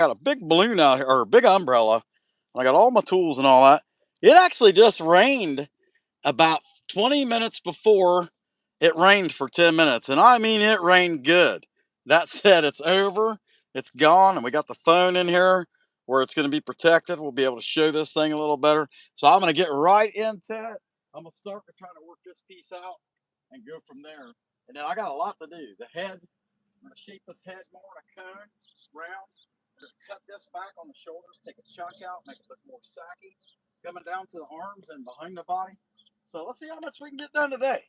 got a big balloon out here, or a big umbrella. I got all my tools and all that. It actually just rained about 20 minutes before it rained for 10 minutes. And I mean, it rained good. That said, it's over, it's gone, and we got the phone in here where it's going to be protected. We'll be able to show this thing a little better. So I'm going to get right into it. I'm going to start to try to work this piece out and go from there. And then I got a lot to do. The head, I'm going to shape this head more in a cone, round. I'm going to cut this back on the shoulders, take a chunk out, make it look more sacky, coming down to the arms and behind the body. So let's see how much we can get done today.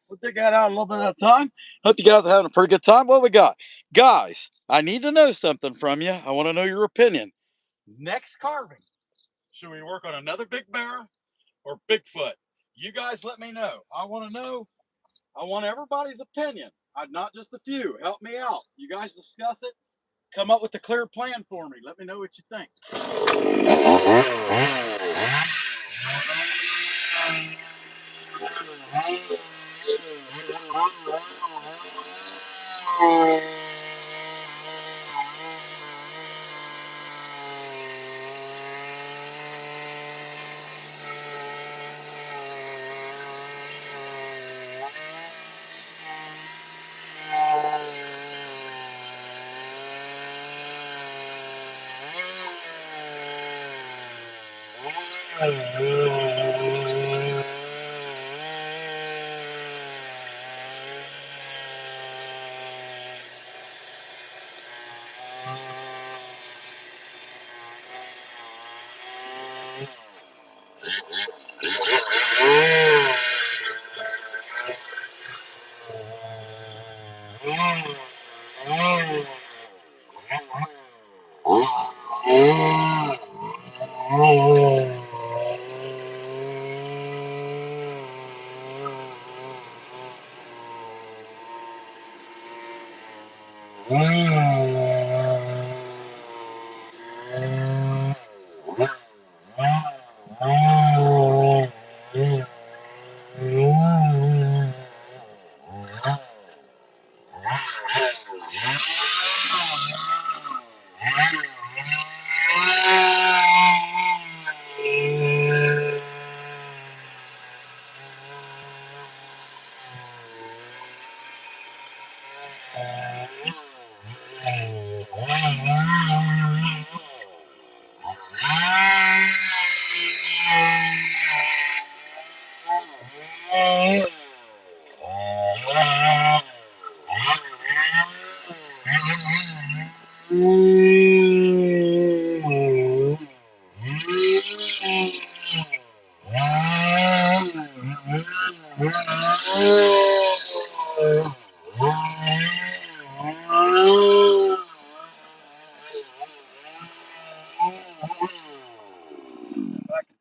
We'll dig that out a little bit at a time. Hope you guys are having a pretty good time. What we got? Guys, I need to know something from you. I want to know your opinion. Next carving, should we work on another big bear or Bigfoot? You guys let me know. I want to know. I want everybody's opinion. Not just a few. Help me out. You guys discuss it. Come up with a clear plan for me. Let me know what you think.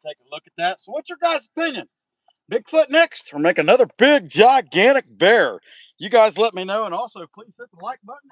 Take a look at that. So what's your guys' opinion? Bigfoot next or make another big gigantic bear? You guys let me know, and also please hit the like button.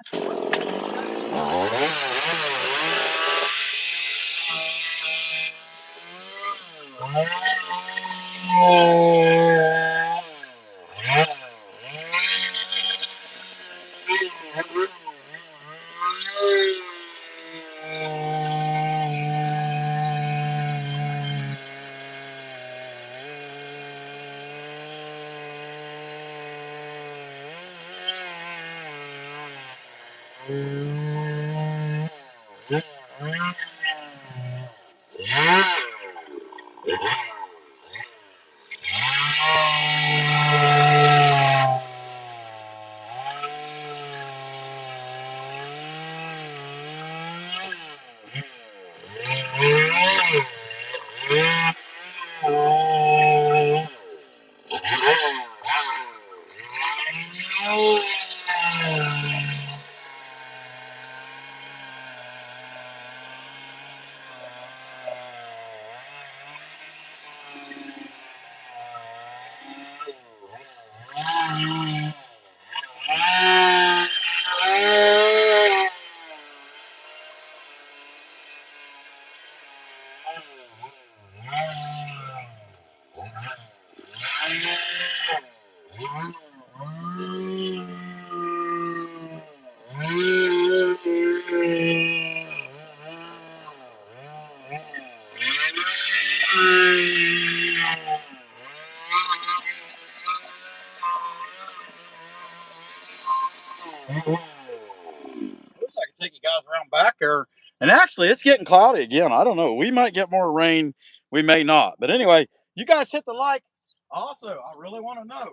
Wish I could take you guys around back there. And actually, it's getting cloudy again. I don't know. We might get more rain. We may not. But anyway, you guys hit the like. Also, I really want to know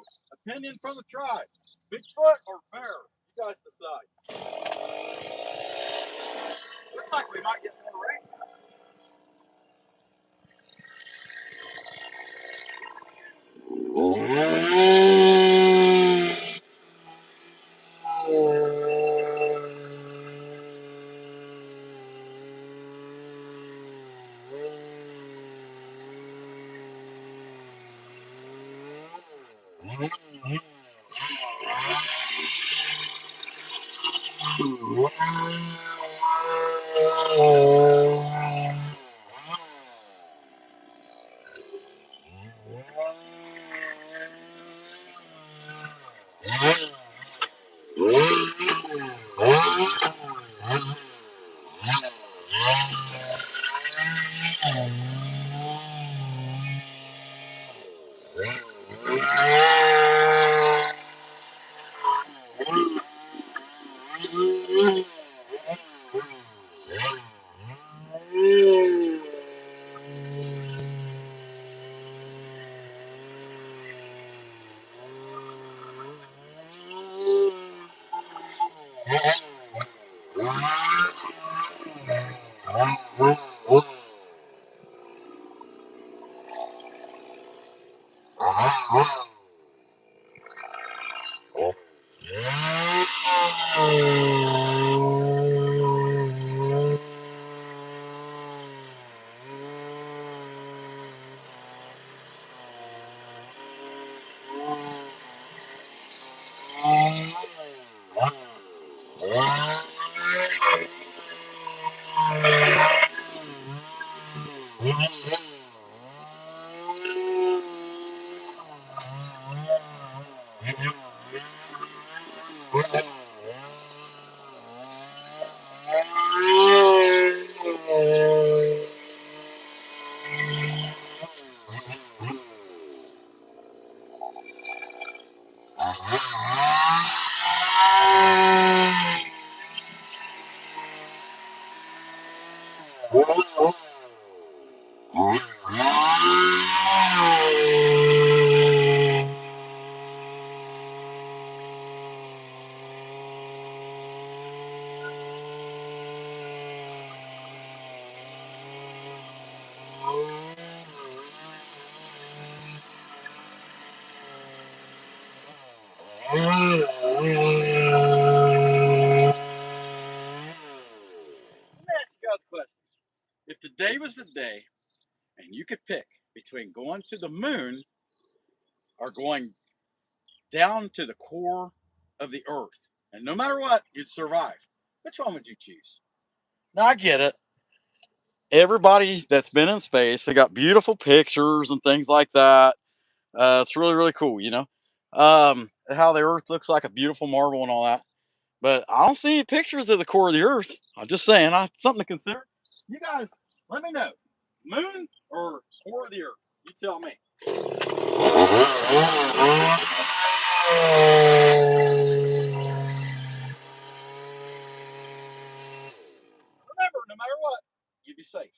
opinion from the tribe: Bigfoot or bear? You guys decide. Looks like we might get more rain. If today was the day and you could pick between going to the moon or going down to the core of the earth, and no matter what, you'd survive, which one would you choose? Now, I get it. Everybody that's been in space, they got beautiful pictures and things like that. It's really, really cool, how the earth looks like a beautiful marble and all that. But I don't see any pictures of the core of the earth. I'm just saying, something to consider. You guys, let me know. Moon or core of the earth? You tell me. Remember, no matter what, you be safe.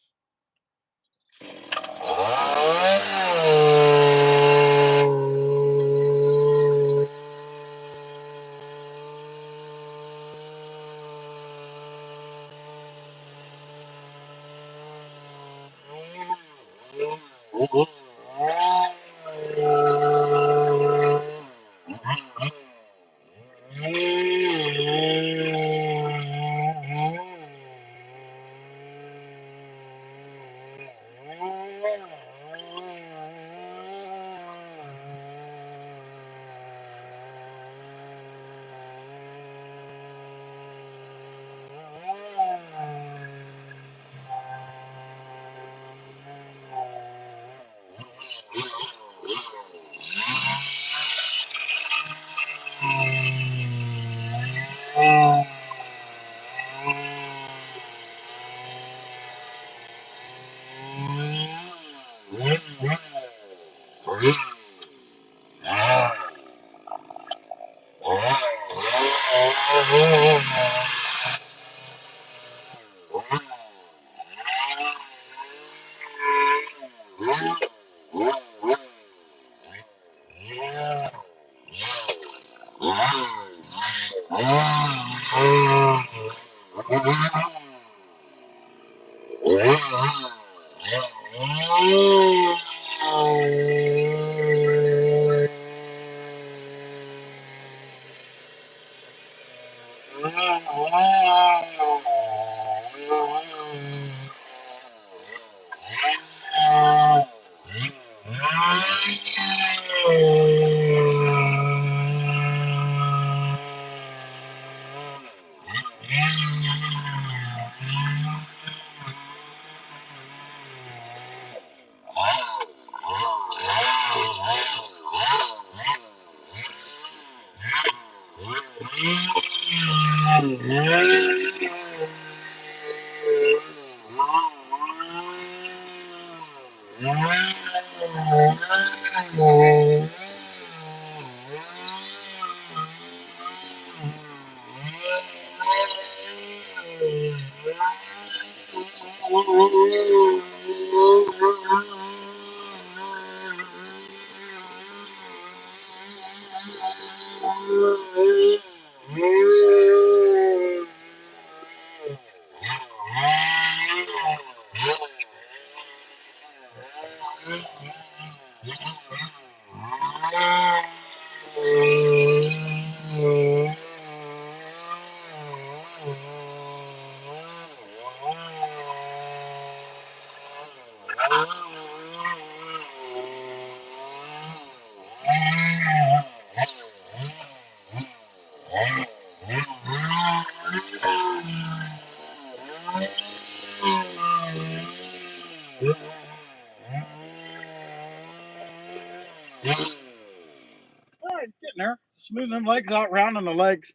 smoothing them legs out, rounding the legs.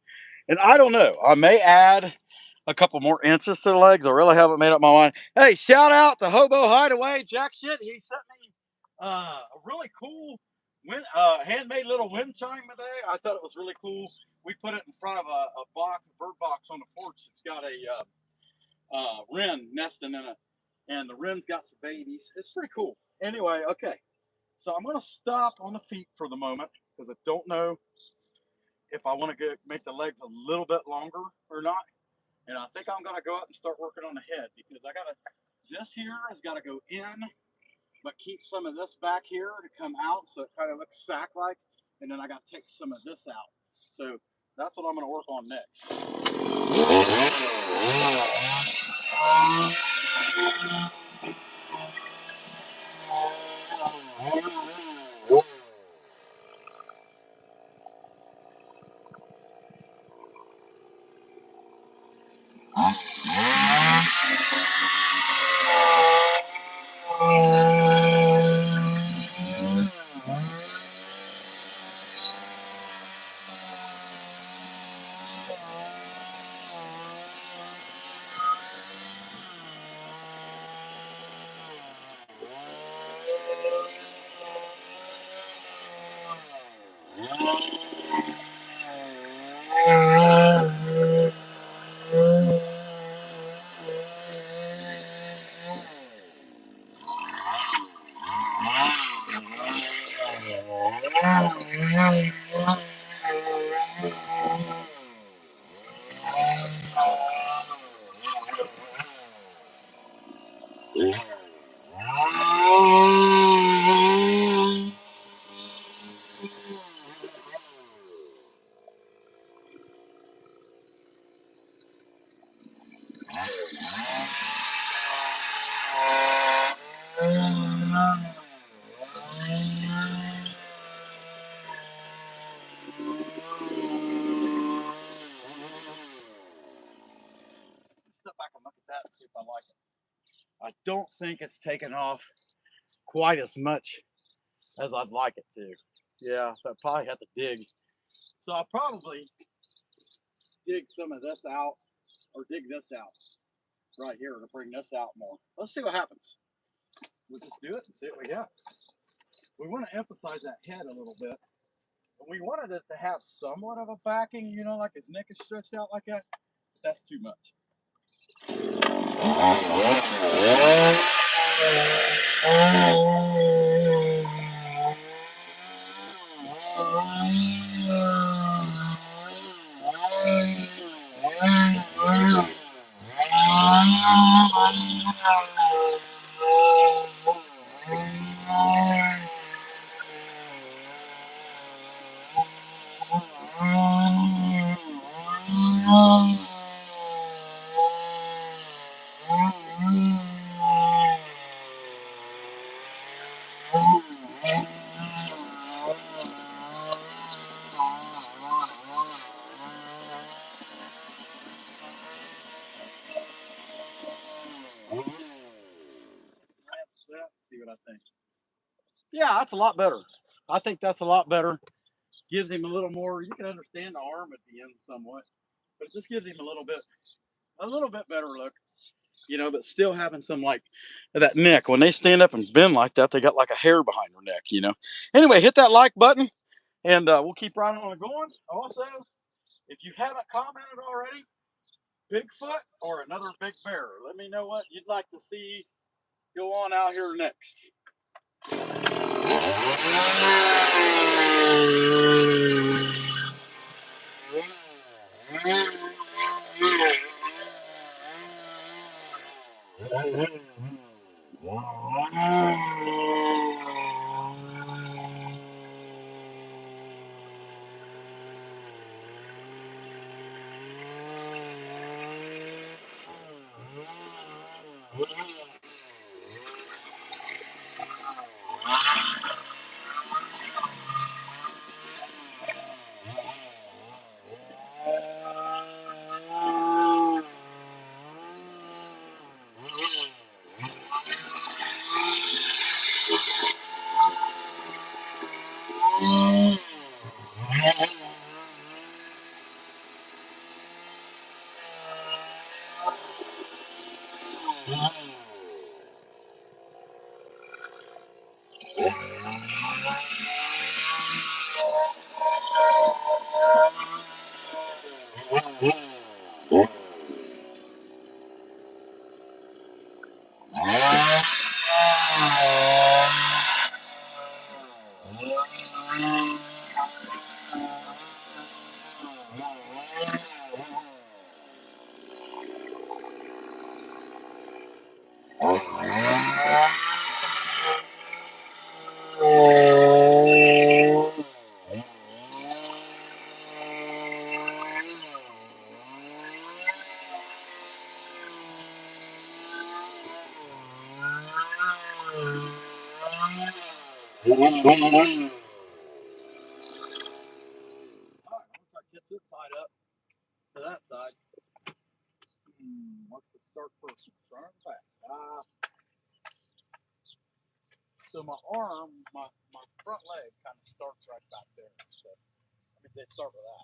And I don't know, I may add a couple more inches to the legs. I really haven't made up my mind. Hey, shout out to Hobo Hideaway, Jack Shit. He sent me a really cool handmade little wind chime today. I thought it was really cool. We put it in front of a box, a bird box on the porch. It's got a wren nesting in it, and the wren's got some babies. It's pretty cool. Anyway, okay. So I'm going to stop on the feet for the moment because I don't know if I want to make the legs a little bit longer or not. And I think I'm going to go out and start working on the head because I got to, this here has got to go in, but keep some of this back here to come out so it kind of looks sack-like. And then I got to take some of this out. So that's what I'm going to work on next. Step back and look at that and see if I like it. I don't think it's taken off quite as much as I'd like it to. Yeah, I probably have to dig. So I'll probably dig some of this out or dig this out right here to bring this out more. Let's see what happens. We'll just do it and see what we got. We want to emphasize that head a little bit. And we wanted it to have somewhat of a backing, you know, like his neck is stretched out like that. But that's too much. See what I think. Yeah, that's a lot better. I think that's a lot better. Gives him a little more. You can understand the arm at the end somewhat, but it just gives him a little bit better look. You know, but still having some like that neck. When they stand up and bend like that, they got like a hair behind their neck. You know. Anyway, hit that like button, and we'll keep right on going. Also, if you haven't commented already, Bigfoot or another big bear, let me know what you'd like to see go on out here next. Gets it tied up to that side. What's the start first? Front or back? So my arm, my front leg kind of starts right back there. So I mean, they start with that.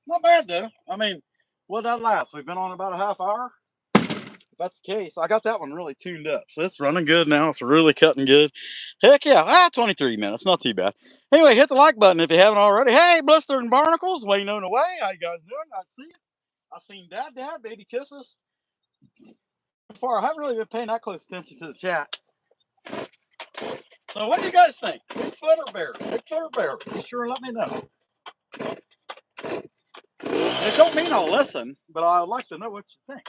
Not bad though. I mean, what that last? We've been on about a half hour. If that's the case, I got that one really tuned up, so it's running good now. It's really cutting good. Heck yeah, 23 minutes, not too bad. Anyway, hit the like button if you haven't already. Hey, Blister and Barnacles, waiting on the way. How you guys doing? I see you. I seen Dad, baby kisses. Before I haven't really been paying that close attention to the chat. So what do you guys think? Bigfoot or bear? Bigfoot or bear? Be sure and let me know. It don't mean I'll listen, but I'd like to know what you think.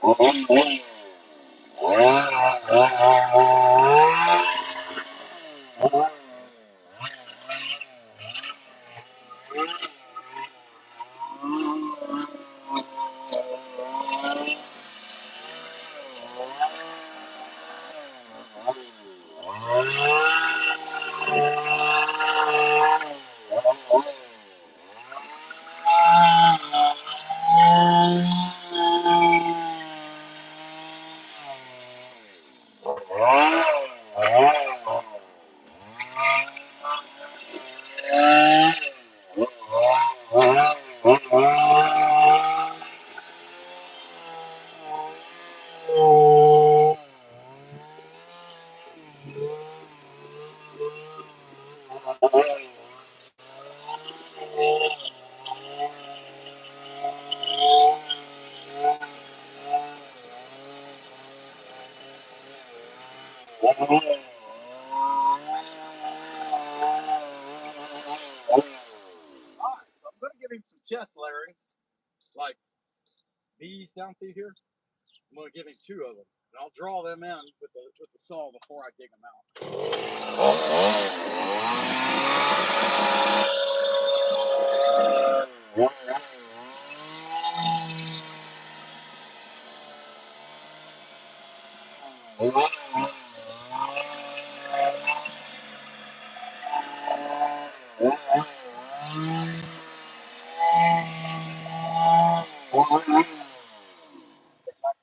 I'm going to give him some chest layering, like these down through here. I'm going to give him 2 of them, and I'll draw them in with the saw before I dig them out.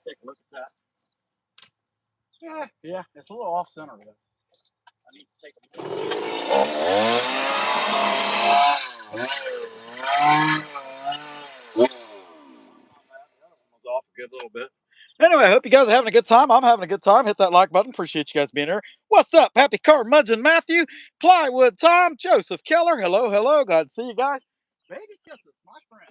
Take a look at that. Yeah, it's a little off center though. I need to take a off a good little bit. Anyway, I hope you guys are having a good time. I'm having a good time. Hit that like button. Appreciate you guys being here. What's up? Happy Car Muds and Matthew, Plywood Tom, Joseph Keller. Hello, hello. Glad to see you guys. Baby kisses, my friend.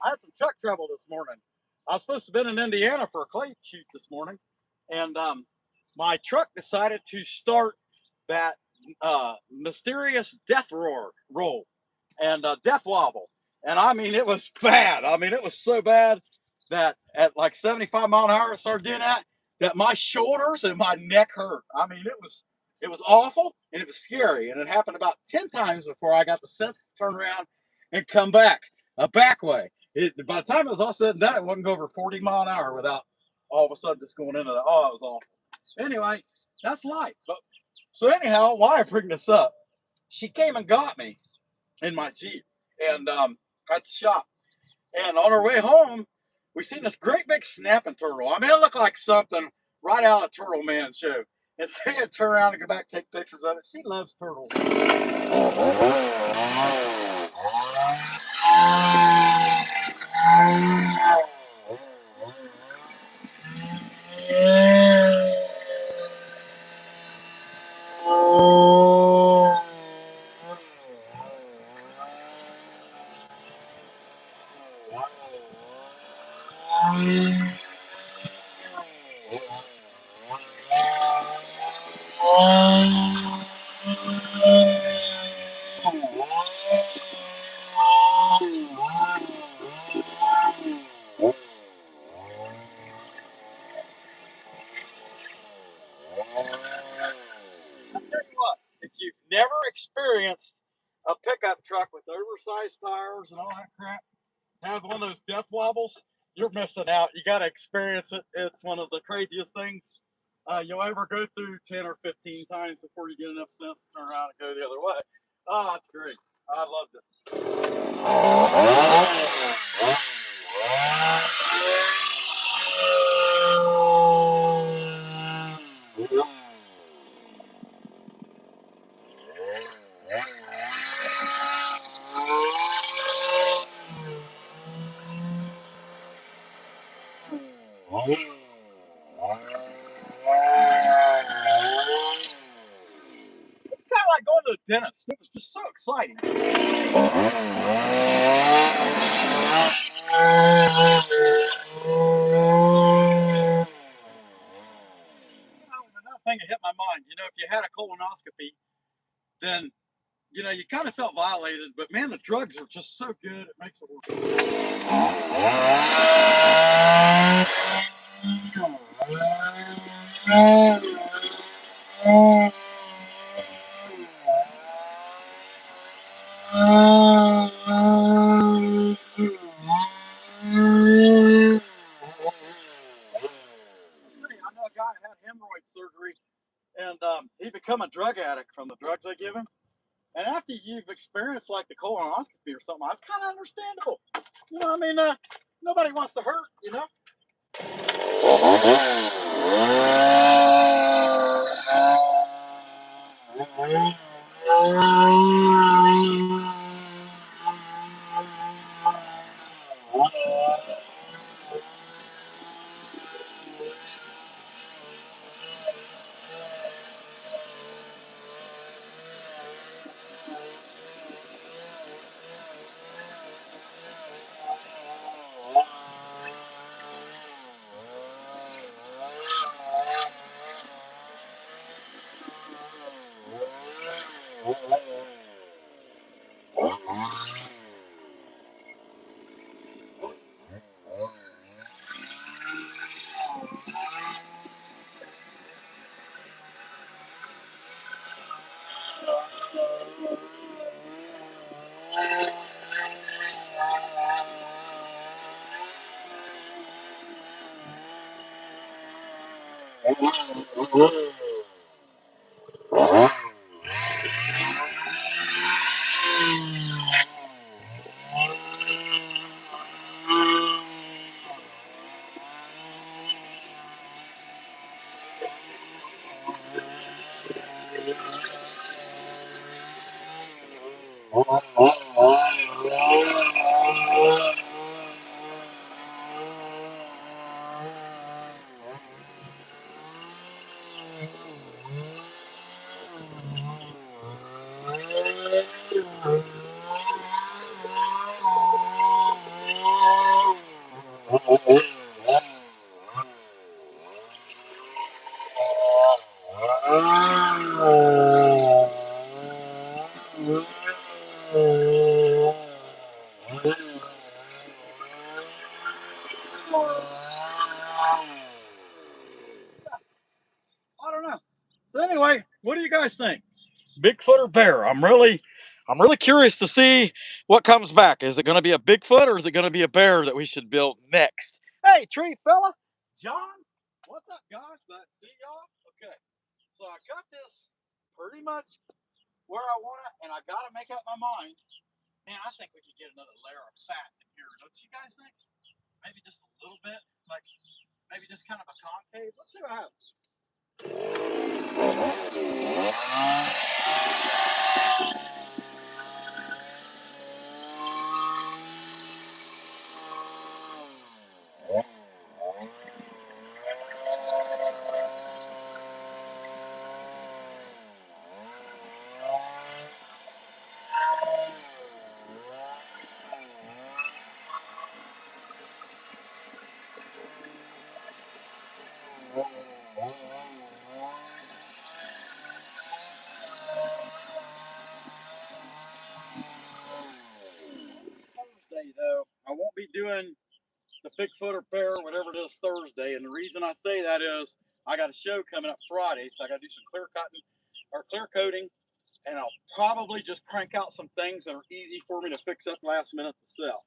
I had some truck trouble this morning. I was supposed to have been in Indiana for a clay shoot this morning, and my truck decided to start that mysterious death roll and death wobble. And I mean, it was bad. I mean, it was so bad that at like 75 mph, I started doing that my shoulders and my neck hurt. I mean, it was awful and it was scary. And it happened about 10 times before I got the sense to turn around and come back a back way. By the time it was all said and done, it wouldn't go over 40 mph without all of a sudden just going into the, oh, it was awful. Anyway, that's life. But so anyhow, why I bring this up, she came and got me in my Jeep and at the shop. And on our way home, we seen this great big snapping turtle. I mean, it looked like something right out of Turtle Man show. And so I turn around and go back and take pictures of it. She loves turtles. If you've never experienced a pickup truck with oversized tires and all that crap, have one of those death wobbles, you're missing out. You got to experience it. It's one of the craziest things you'll ever go through 10 or 15 times before you get enough sense to turn around and go the other way. Oh, it's great. I loved it. Kind of like going to the dentist. It was just so exciting. Another thing that hit my mind, you know, if you had a colonoscopy, then, you know, you kind of felt violated, but man, the drugs are just so good, it makes it work. I know a guy that had hemorrhoid surgery, and he become a drug addict from the drugs they give him. And after you've experienced like the colonoscopy or something, that's kind of understandable. You know, I mean, nobody wants to hurt, you know. I don't know. So anyway, what do you guys think? Bigfoot or bear? I'm really curious to see what comes back. Is it going to be a Bigfoot or is it going to be a bear that we should build next? Hey, tree fella, John, what's up, guys? Glad to see y'all. Okay, so I got this pretty much where I want it, and I got to make up my mind. Man, I think we could get another layer of fat in here. Don't you guys think? Maybe just a little bit, like maybe just kind of a concave. Let's see what happens. Thursday, though, I won't be doing the Bigfoot or bear, whatever it is, Thursday. And the reason I say that is I got a show coming up Friday, so I got to do some clear coating, and I'll probably just crank out some things that are easy for me to fix up last minute to sell.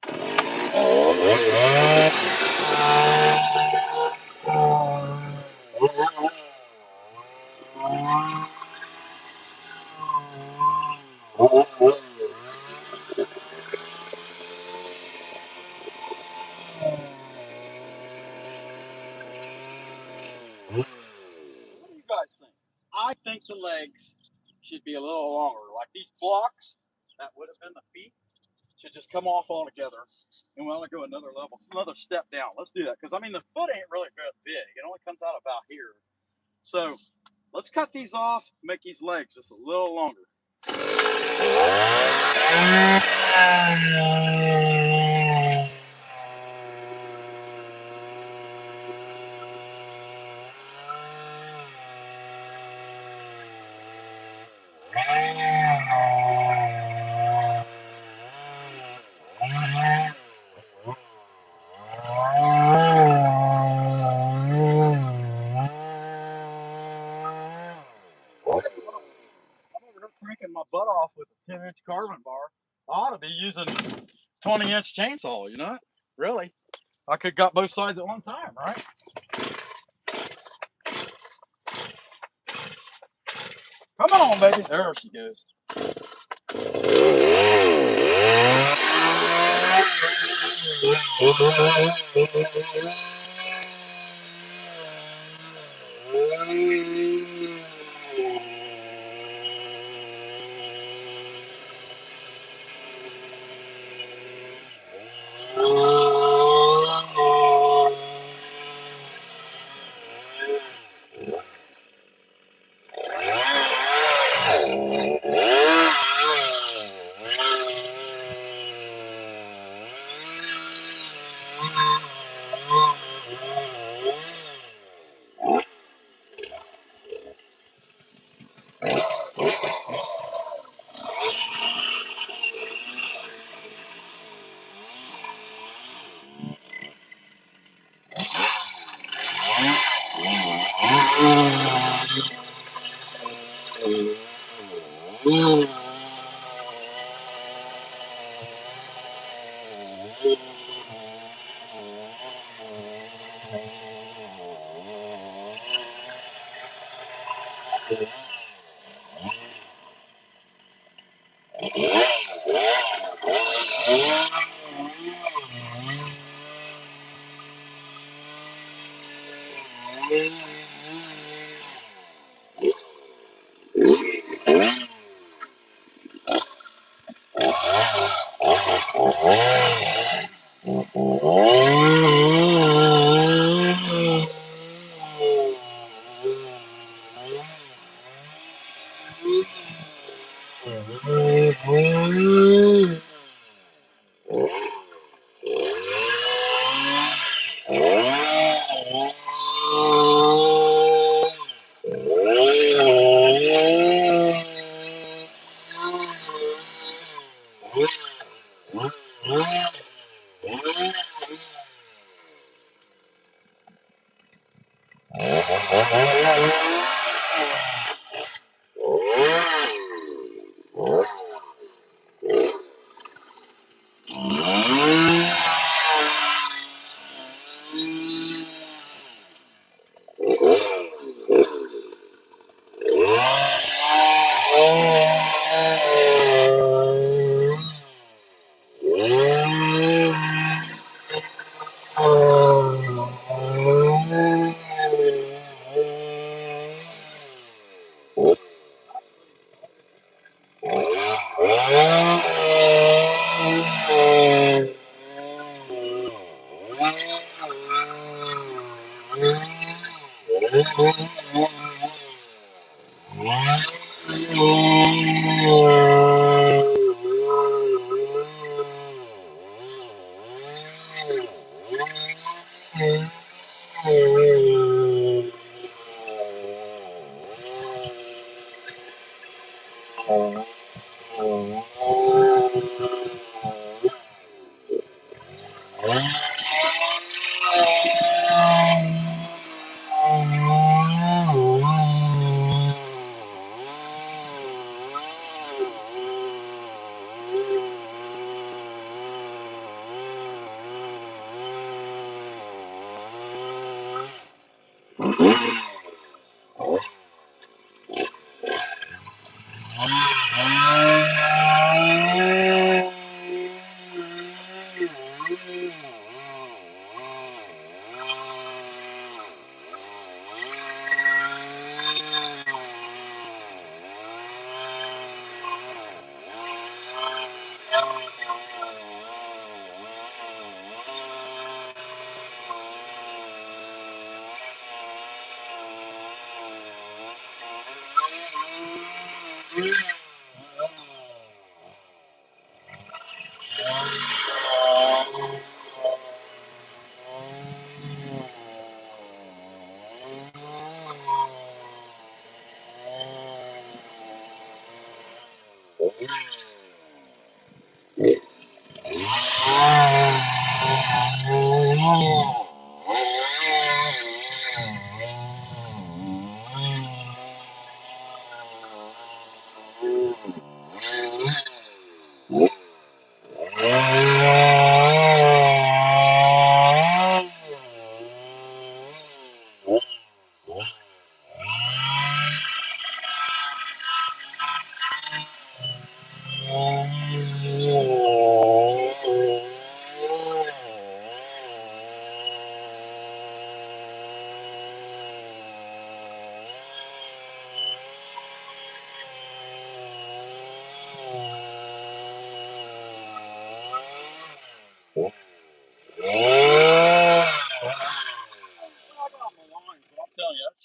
What do you guys think? I think the legs should be a little longer. Like these blocks, that would have been the feet, should just come off altogether. And we want to go another level. It's another step down. Let's do that. Because, I mean, the foot ain't really big. It only comes out about here. So let's cut these off, make these legs just a little longer. Cranking my butt off with a 10-inch carving bar. I ought to be using 20-inch chainsaw, you know? Really. I could got both sides at one time, right? Come on, baby. There she goes.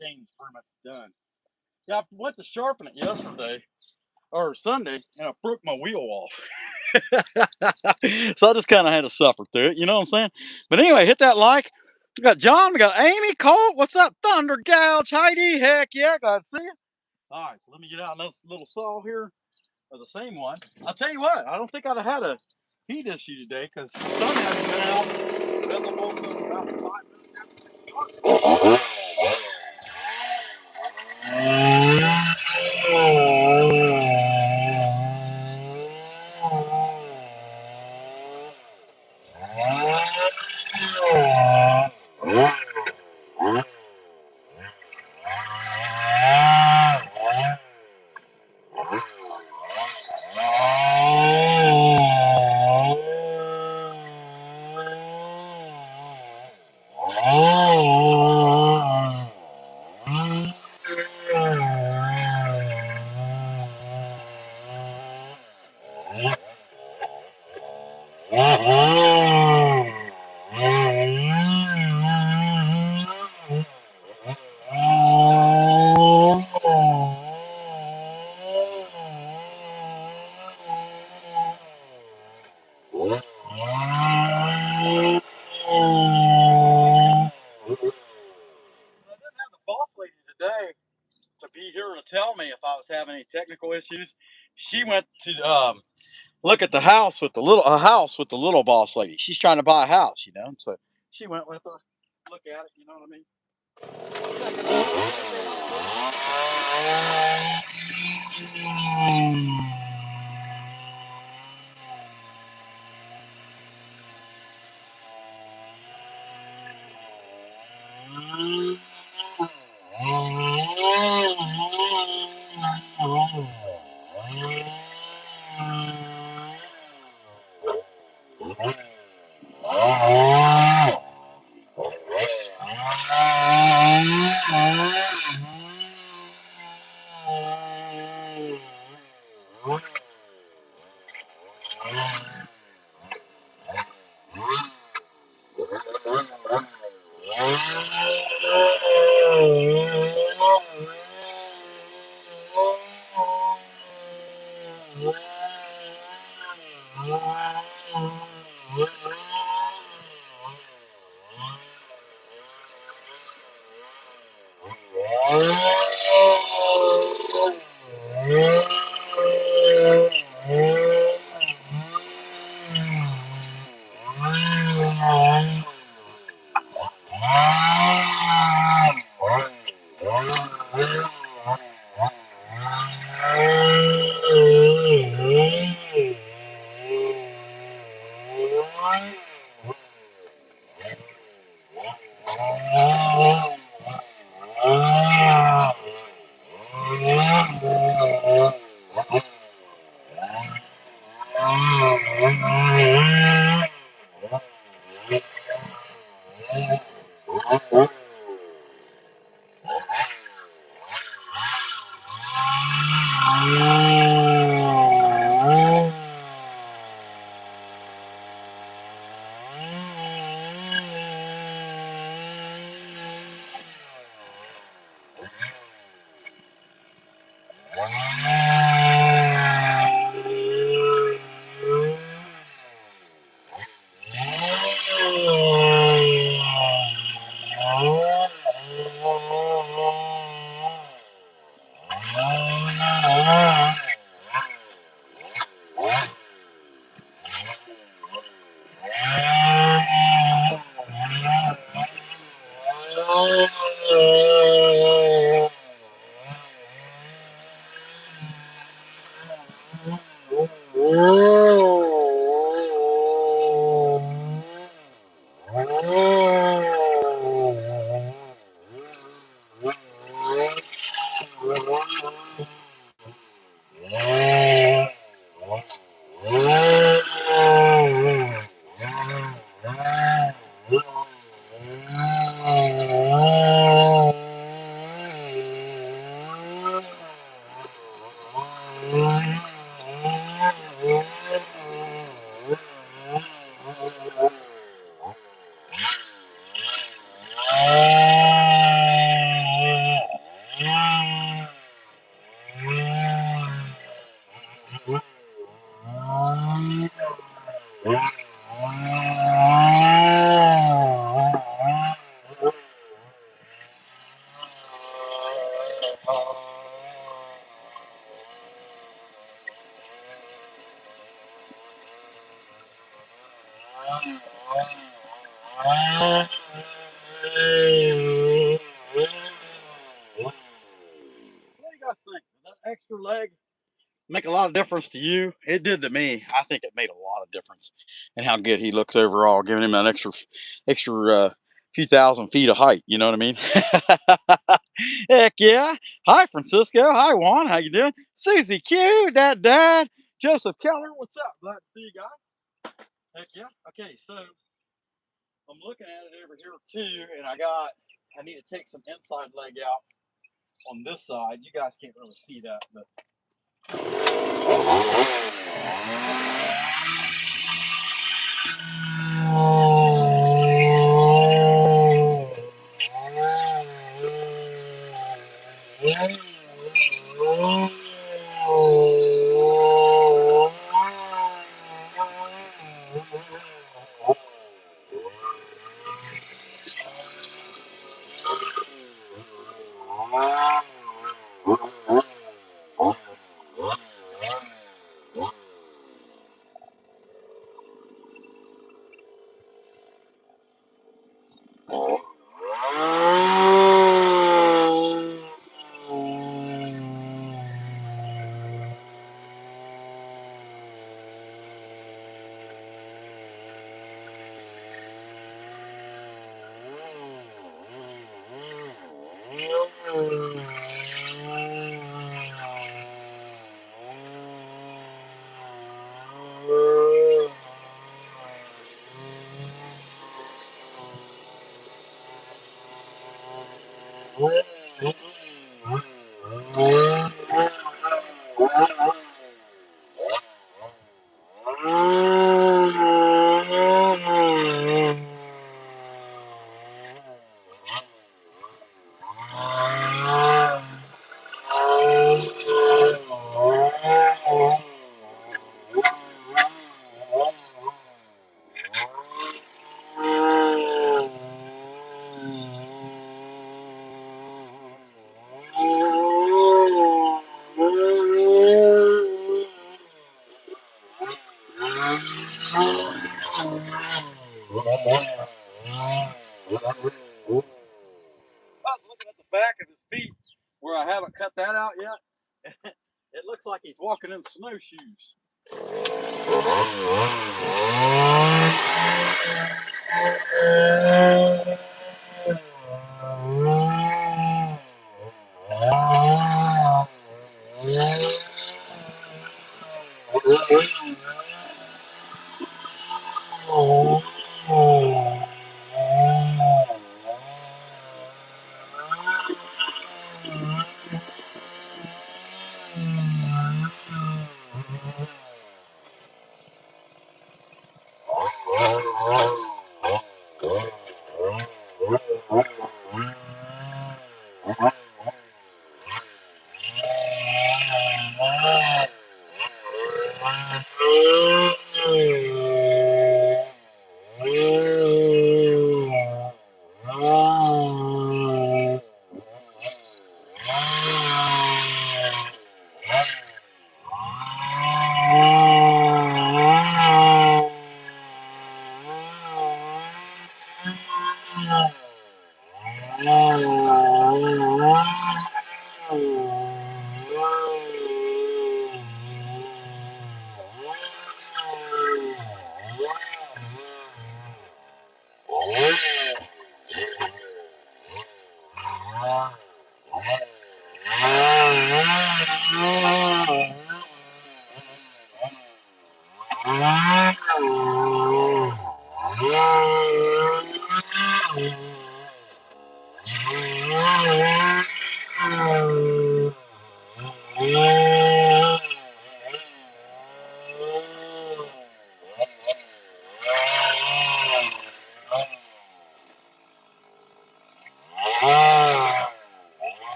Chain's pretty much done. Yeah, I went to sharpen it yesterday or Sunday, and I broke my wheel off. So I just kind of had to suffer through it. You know what I'm saying? But anyway, hit that like. We got John. We got Amy. Colt. What's up? Thunder Gouge. Heidi. Heck yeah. Glad to see you. All right. So let me get out another little saw here. Or the same one. I'll tell you what. I don't think I'd have had a heat issue today because the sun hasn't been out. Visible for about 5 minutes after it boss lady today to be here to tell me if I was having any technical issues. She went to look at the house with the little boss lady. She's trying to buy a house, you know. So she went with her, look at it. You know what I mean? What do you guys think? Does that extra leg make a lot of difference to you? It did to me. I think it made a lot of difference in how good he looks overall, giving him an extra few thousand feet of height. You know what I mean? Heck yeah! Hi, Francisco. Hi, Juan. How you doing? Susie Q, Dad, Joseph Keller. What's up? Glad to see you guys. Heck yeah. Okay, so I'm looking at it over here too, and I need to take some inside leg out on this side. You guys can't really see that, but looking at the back of his feet where I haven't cut that out yet. It looks like he's walking in snowshoes.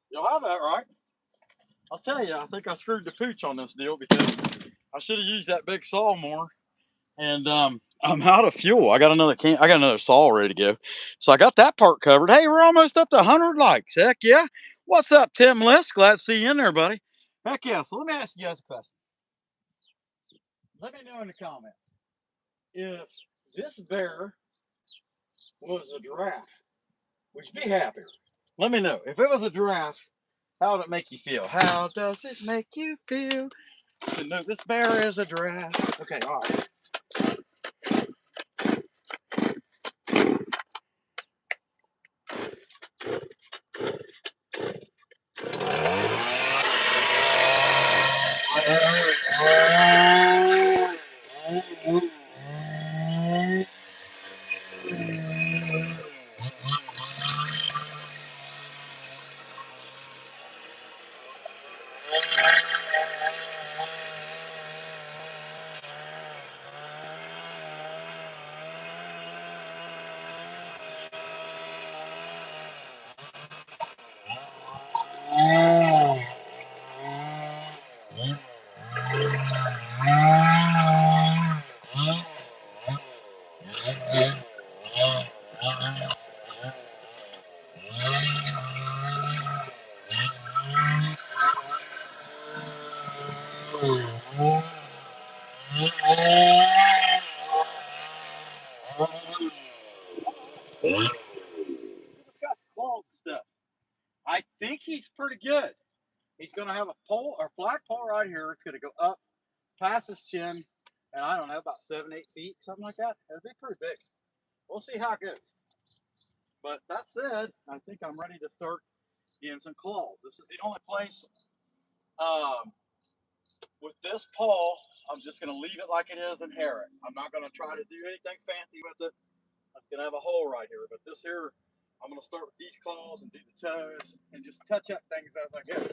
You'll have that, right? I'll tell you, I think I screwed the pooch on this deal because I should have used that big saw more. And I'm out of fuel. I got another saw ready to go. So I got that part covered. Hey, we're almost up to 100 likes. Heck yeah. What's up, Tim List? Glad to see you in there, buddy. Heck yeah. So let me ask you guys a question. Let me know in the comments if this bear was a giraffe, would you be happier? Let me know. If it was a giraffe, how would it make you feel? How does it make you feel to know this bear is a giraffe? Okay, all right. Claws and stuff. I think he's pretty good. He's going to have a pole or flagpole right here. It's going to go up past his chin, and I don't know, about 7-8 feet, something like that. It'll be pretty big. We'll see how it goes. But that said, I think I'm ready to start getting some claws. This is the only place with this paw. I'm just going to leave it like it is and hair it. I'm not going to try to do anything fancy with it. I'm going to have a hole right here. But this here, I'm going to start with these claws and do the toes and just touch up things as I go.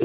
I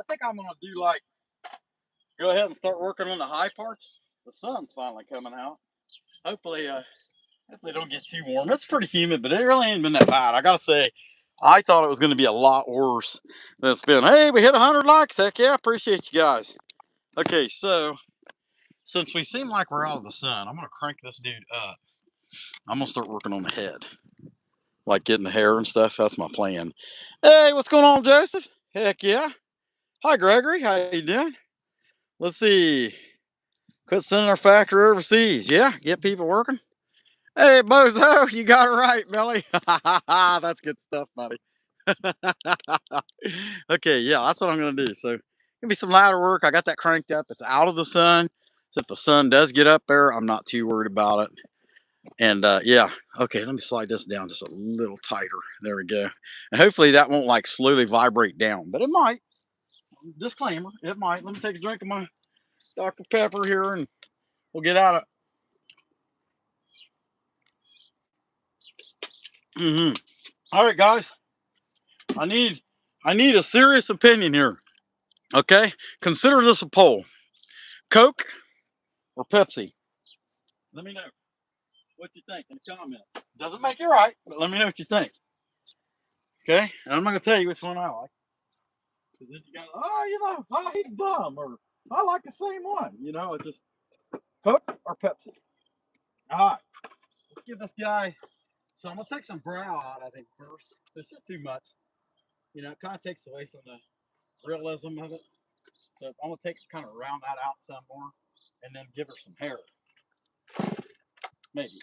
think I'm gonna do like go ahead and start working on the high parts. The sun's finally coming out. Hopefully, hopefully it don't get too warm. It's pretty humid, but it really ain't been that bad. I gotta say, I thought it was gonna be a lot worse than it's been. Hey, we hit 100 likes. Heck yeah, appreciate you guys. Okay, so since we seem like we're out of the sun, I'm gonna crank this dude up. I'm gonna start working on the head, like getting the hair and stuff. That's my plan. Hey, what's going on, Joseph? Heck yeah. Hi, Gregory. How you doing? Let's see. Quit sending our factory overseas. Yeah, get people working. Hey, Bozo, you got it right, Billy. That's good stuff, buddy. Okay, yeah, that's what I'm gonna do. So, gonna be some ladder work. I got that cranked up. It's out of the sun, so if the sun does get up there, I'm not too worried about it. And yeah, okay, let me slide this down just a little tighter. There we go. And hopefully that won't like slowly vibrate down, but it might. Disclaimer, it might. Let me take a drink of my Dr. Pepper here, and we'll get out of. All right, guys. I need I need a serious opinion here. Okay, consider this a poll: Coke or Pepsi? Let me know what you think in the comments. Doesn't make you right, but let me know what you think. Okay, and I'm not gonna tell you which one I like, because then you go, oh, oh, he's dumb, or I like the same one. It's just Coke or Pepsi. All right, let's give this guy. So I'm gonna take some brow out, I think, first. It's just too much. It kind of takes away from the realism of it. So I'm gonna take it, kind of round that out some more, and then give her some hair, maybe.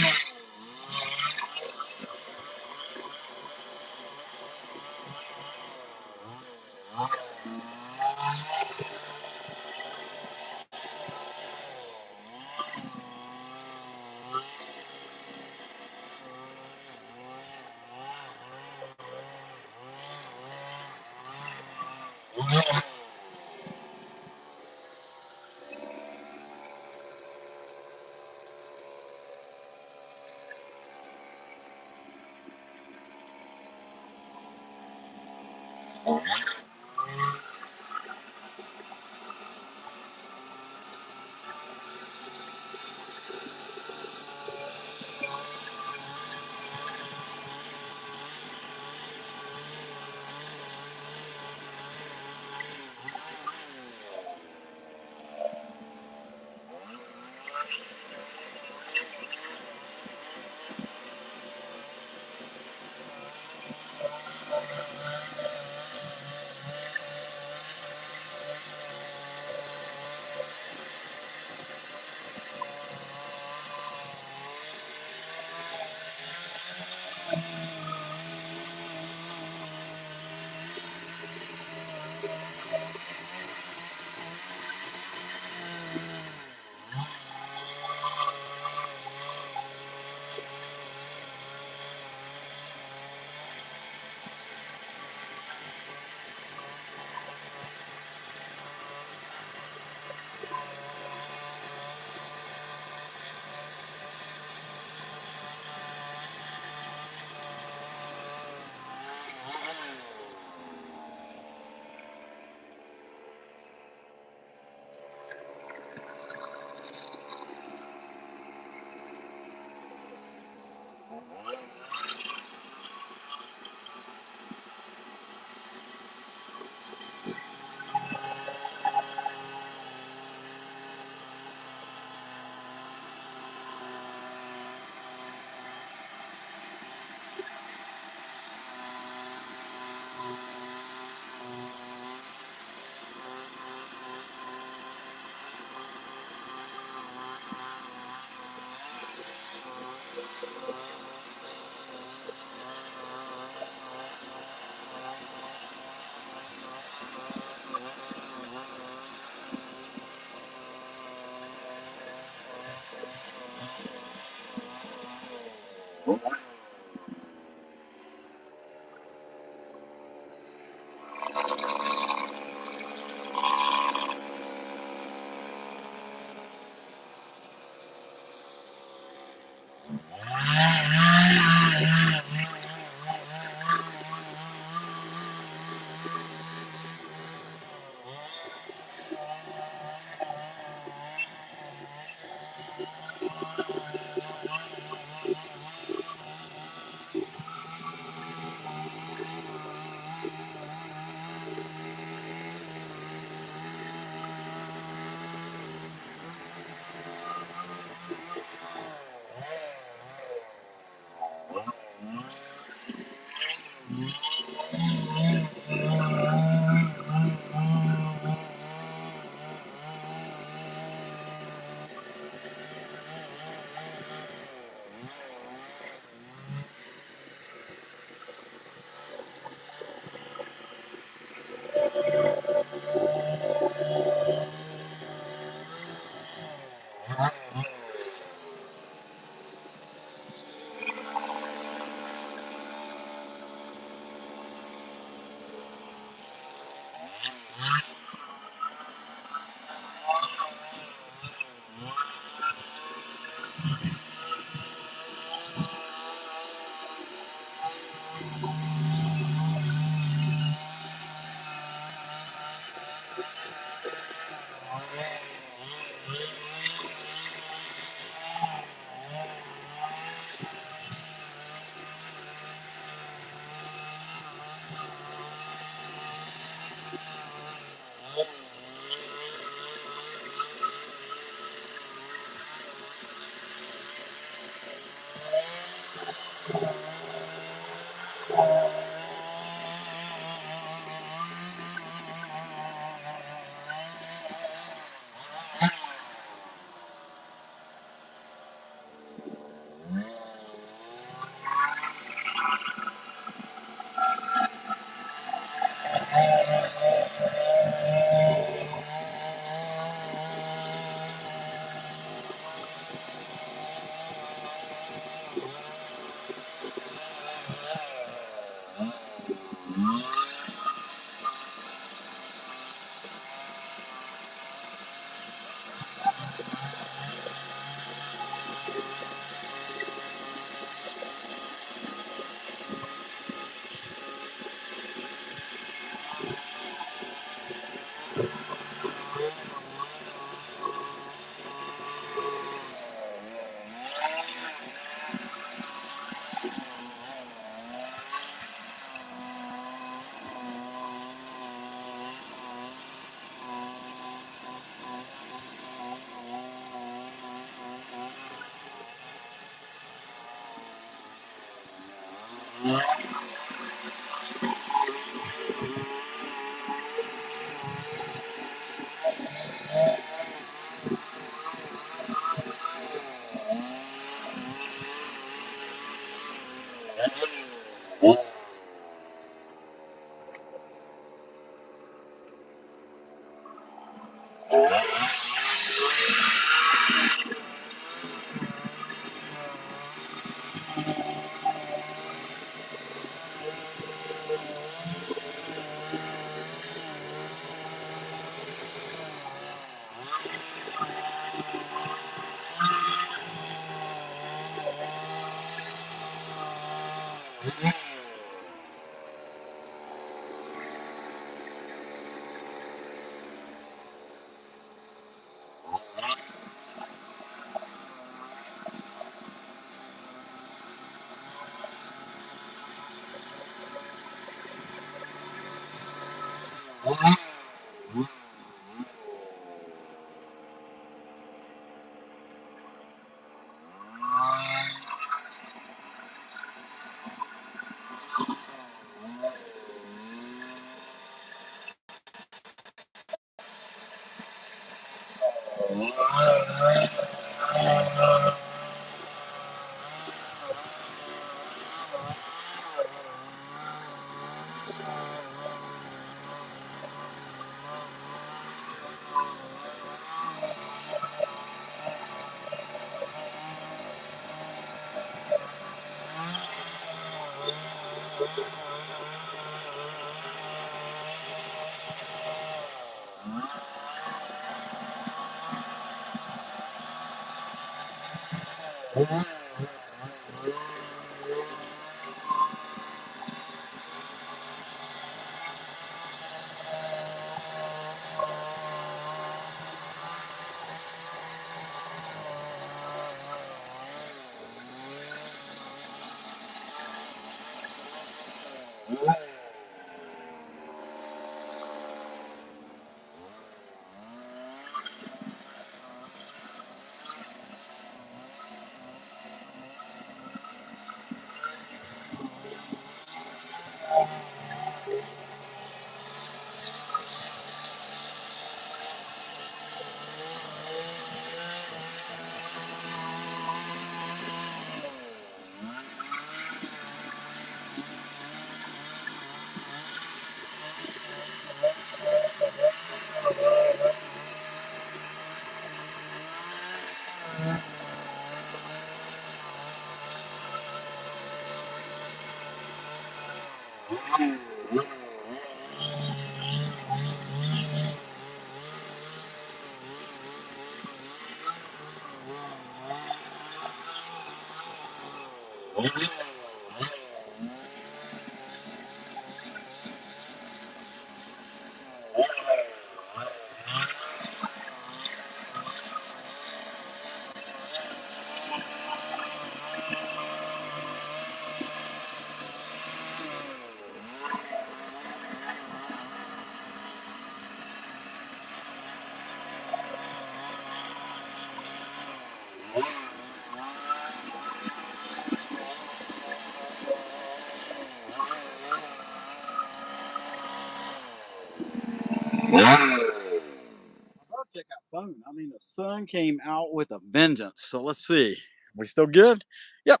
Check out phone. I mean, the sun came out with a vengeance. So let's see. We still good? Yep.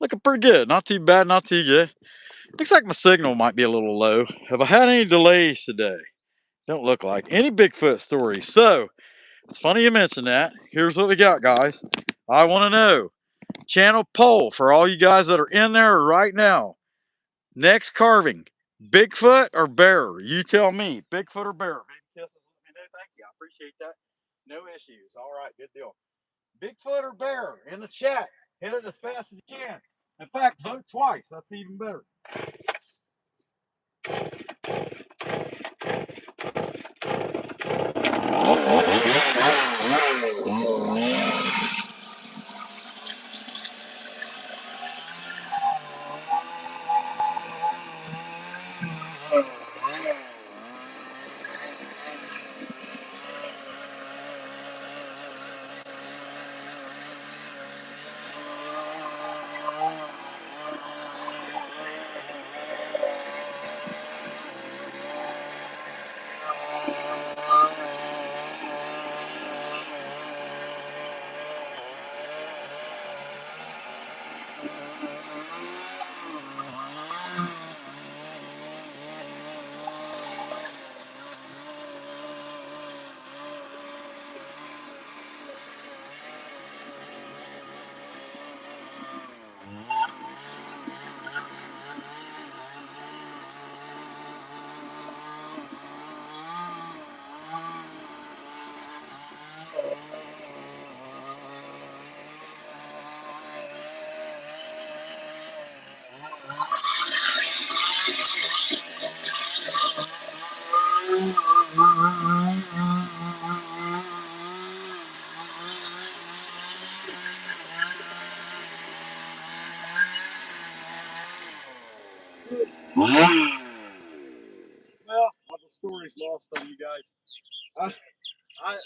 Looking pretty good. Not too bad, not too good. Looks like my signal might be a little low. Have I had any delays today? Don't look like any Bigfoot stories. So it's funny you mentioned that. Here's what we got, guys. I want to know. Channel poll for all you guys that are in there right now. Next carving, Bigfoot or bear? You tell me, Bigfoot or bear? Big kisses, let me know. Thank you. I appreciate that. No issues. All right, good deal. Bigfoot or bear in the chat. Hit it as fast as you can. In fact, vote twice. That's even better. Well, the story's lost on you guys.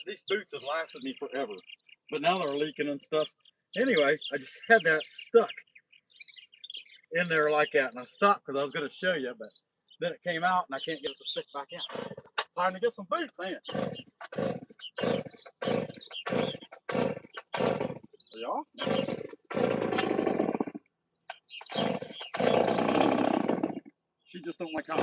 These boots have lasted me forever, but now they're leaking and stuff. Anyway, I just had that stuck in there like that, and I stopped because I was going to show you, but then it came out and I can't get it to stick back in. Time to get some boots, ain't it? Are you off? She just don't like how.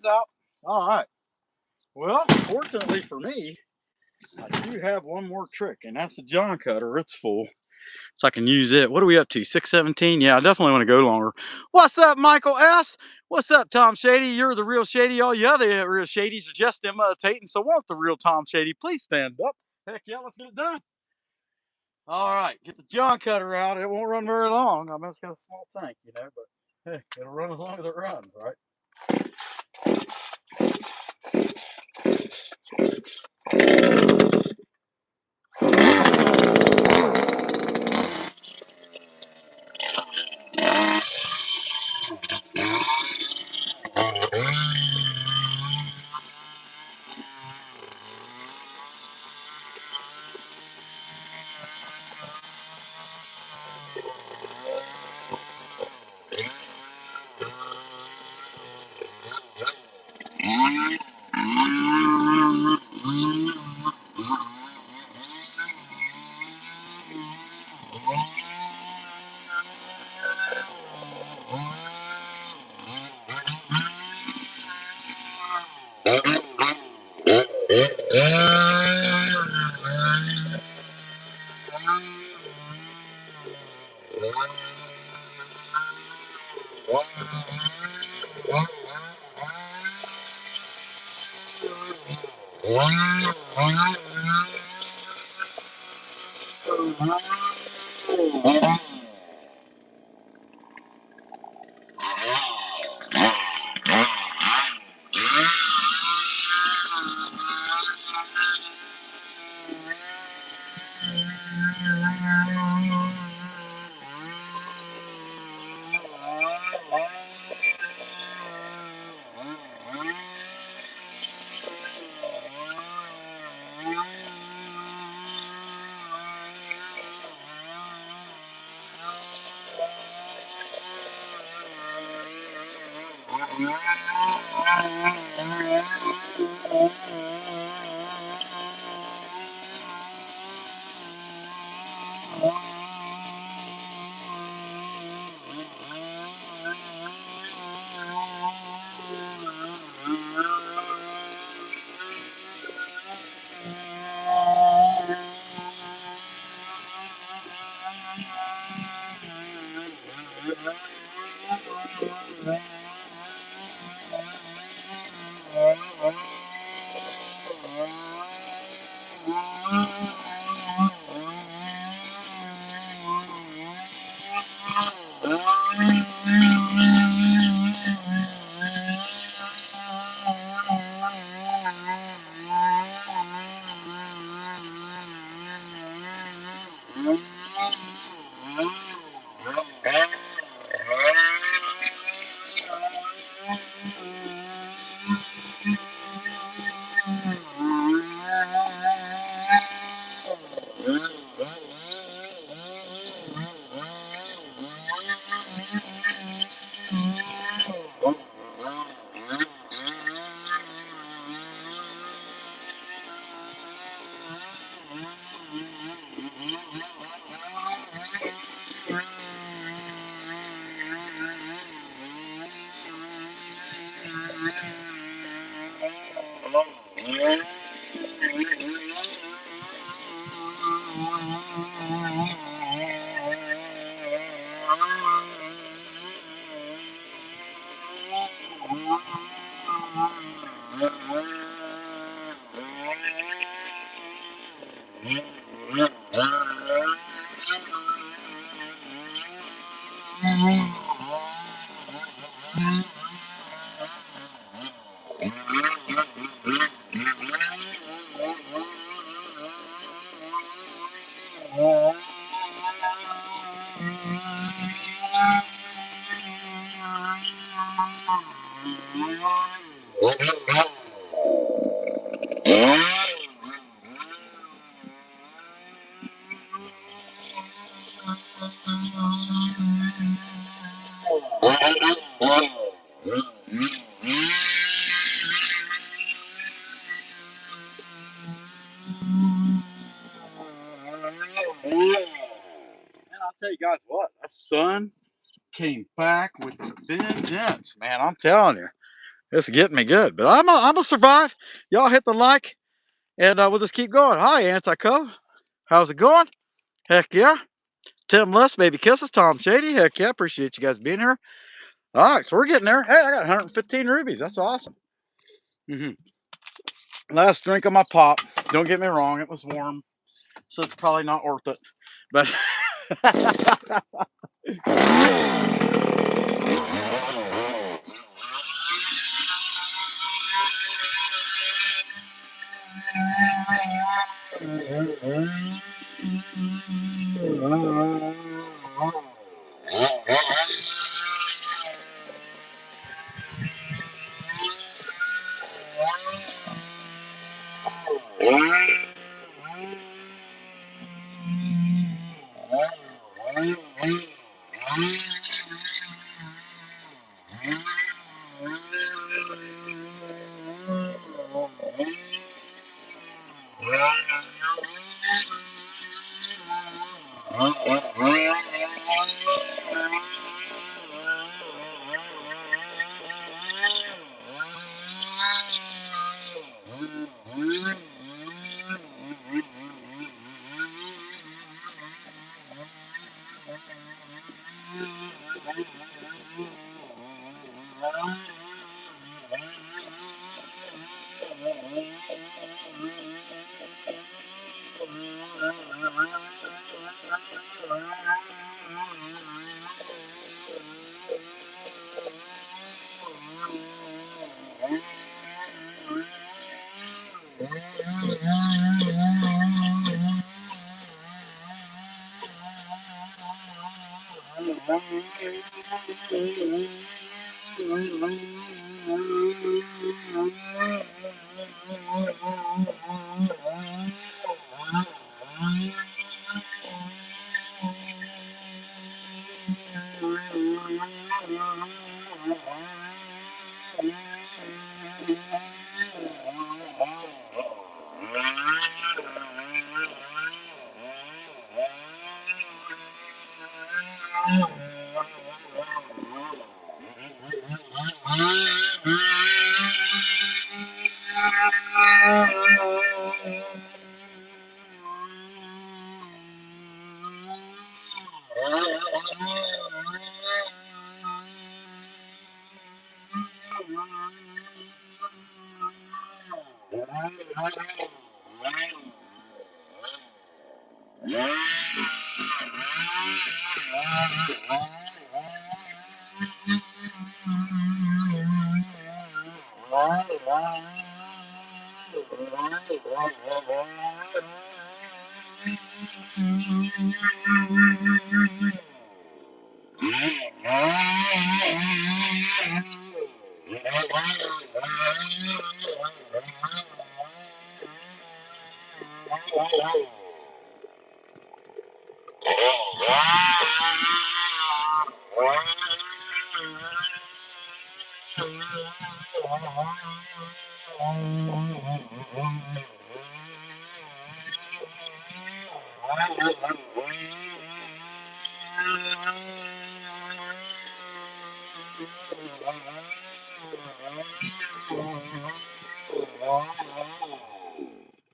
Out. All right. Well, fortunately for me, I do have one more trick, and that's the John cutter. It's full, so I can use it. What are we up to? 6:17? Yeah, I definitely want to go longer. What's up, Michael S? What's up, Tom Shady? You're the real Shady. All you other real Shadies are just imitating. So won't the real Tom Shady please stand up? Heck yeah, let's get it done. All right, get the John cutter out. It won't run very long. I mean, it's got a small tank, but hey, it'll run as long as it runs, right? I'll tell you guys what, that sun came back with the vengeance, man. I'm telling you, it's getting me good. But I'm gonna survive. Y'all hit the like, and we'll just keep going. Hi, Anti-Co. How's it going? Heck yeah. Tim List, baby kisses. Tom Shady. Heck yeah. Appreciate you guys being here. All right, so we're getting there. Hey, I got 115 rubies. That's awesome. Last drink of my pop. Don't get me wrong, it was warm, so it's probably not worth it. But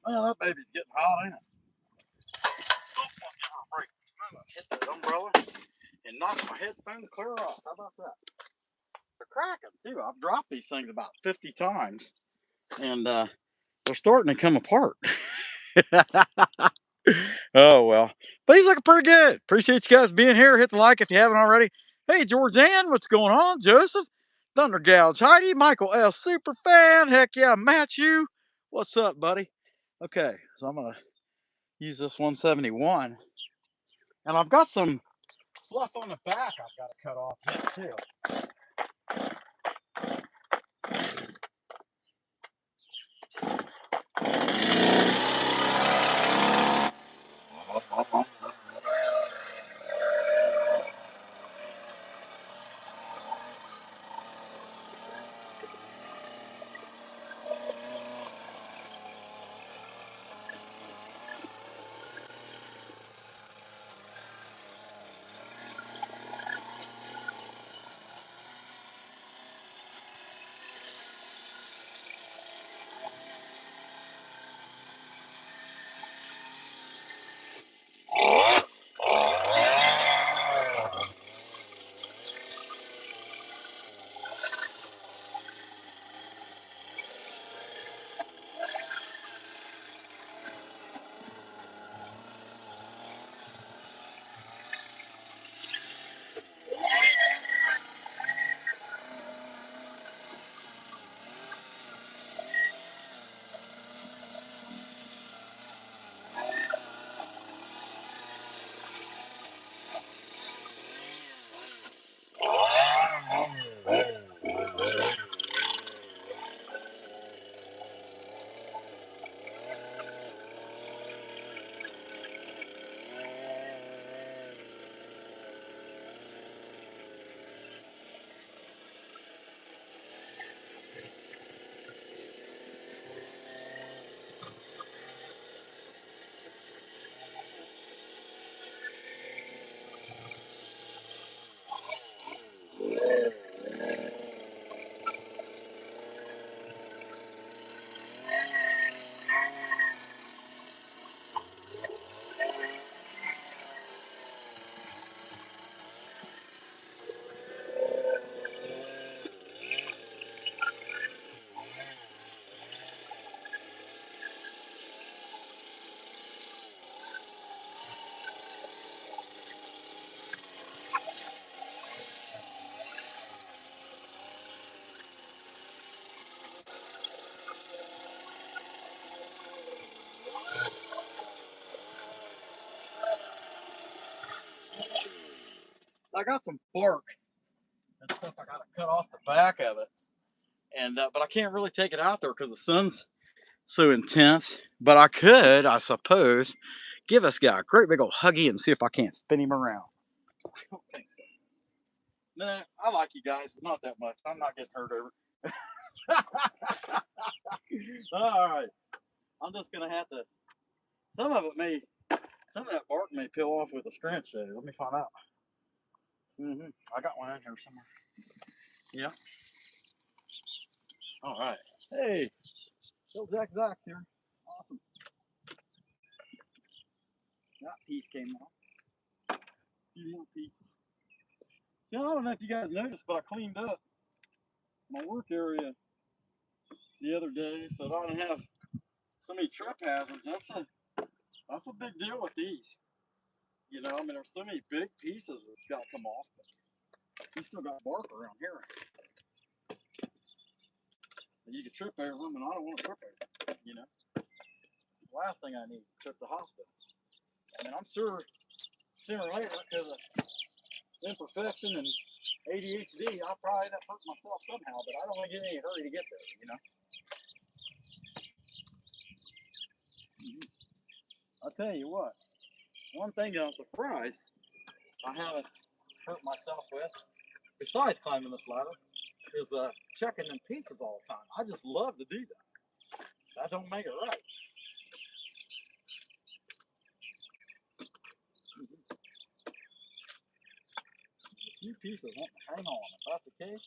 Well, that baby's getting hot, ain't it? Oh, let's give her a break. I'm gonna hit that umbrella and knock my headphone clear off. How about that? They're cracking too. I've dropped these things about 50 times, and they're starting to come apart. Oh well, but he's looking pretty good. Appreciate you guys being here. Hit the like if you haven't already. Hey, George Ann, what's going on? Joseph, Thunder Gouge, Heidi, Michael L. Superfan. Heck yeah, Matt, you. What's up, buddy? Okay, so I'm gonna use this 171, and I've got some fluff on the back I've got to cut off yet too. I got some bark and stuff I gotta cut off the back of it. And but I can't really take it out there because the sun's so intense. But I could, I suppose, give this guy a great big old huggy and see if I can't spin him around. I don't think so. Nah, I like you guys, but not that much. I'm not getting hurt over it. All right. I'm just gonna have to. Some of that bark may peel off with a scratch. Let me find out. I got one in here somewhere. Yeah. All right. Hey, Bill Jack Zach's here. Awesome. That piece came off. Few little pieces. See, I don't know if you guys noticed, but I cleaned up my work area the other day so that I didn't have so many trip hazards. That's a big deal with these. You know, I mean, there's so many big pieces that's got to come off, but you still got bark around here. And you can trip over them, and I don't want to trip over them, you know. The last thing I need is to trip the hospital. I mean, I'm sure sooner or later, because of imperfection and ADHD, I'll probably end up hurting myself somehow, but I don't want to get in any hurry to get there, you know. I'll tell you what, one thing that I'm surprised I haven't hurt myself with, besides climbing this ladder, is checking them pieces all the time. I just love to do that. That don't make it right. A few pieces want to hang on. If that's the case,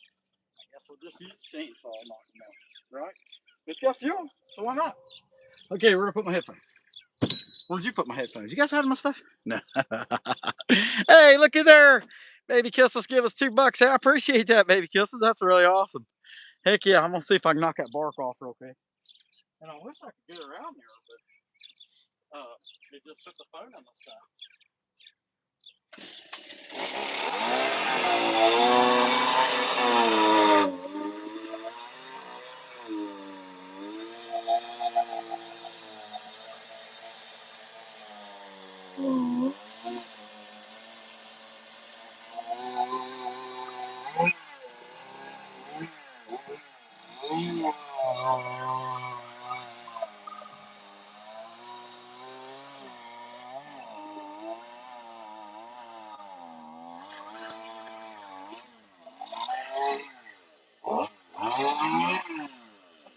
I guess we'll just use a chainsaw and knock them out, right? It's got fuel, so why not? Okay, where do I put my headphones? Where'd you put my headphones? You guys had my stuff? No. Hey, look at there. Baby Kisses give us $2. Hey, I appreciate that, Baby Kisses. That's really awesome. Heck yeah, I'm gonna see if I can knock that bark off real quick. And I wish I could get around there, but they just put the phone on the side.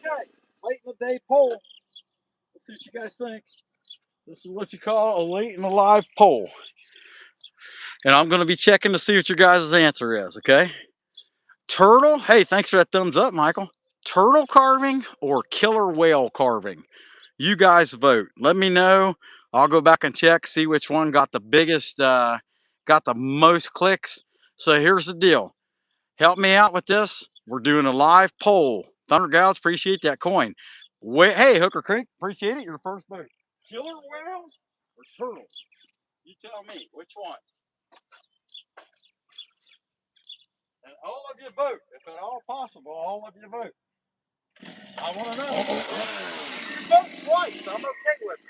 Okay, late in the day poll. Let's see what you guys think. This is what you call a late in the live poll. And I'm going to be checking to see what your guys' answer is, okay? Turtle, hey, thanks for that thumbs up, Michael. Turtle carving or killer whale carving? You guys vote. Let me know. I'll go back and check, see which one got the biggest, got the most clicks. So here's the deal. Help me out with this. We're doing a live poll. Thunder Gals, appreciate that coin. Wait, hey, Hooker Creek, appreciate it. Your first vote. Killer whale or turtle? You tell me, which one? And all of you vote. If at all possible, all of you vote. I want to know. You vote twice. I'm okay with it.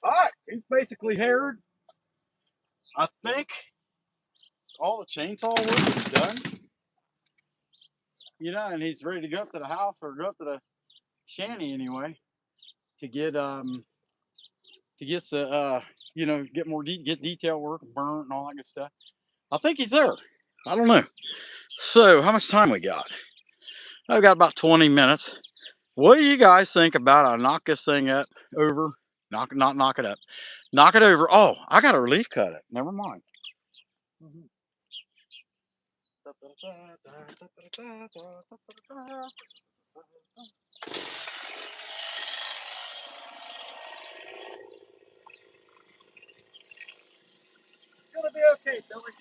All right, he's basically haired. I think all the chainsaw work is done. You know, and he's ready to go up to the house or go up to the shanty anyway to get the you know, get more get detail work and burn and all that good stuff. I think he's there. I don't know. So how much time we got? I've got about 20 minutes. What do you guys think about I knock this thing up over? Not knock it up. Knock it over. Oh, I got to relief cut it. Never mind. It's gonna be okay, Billy.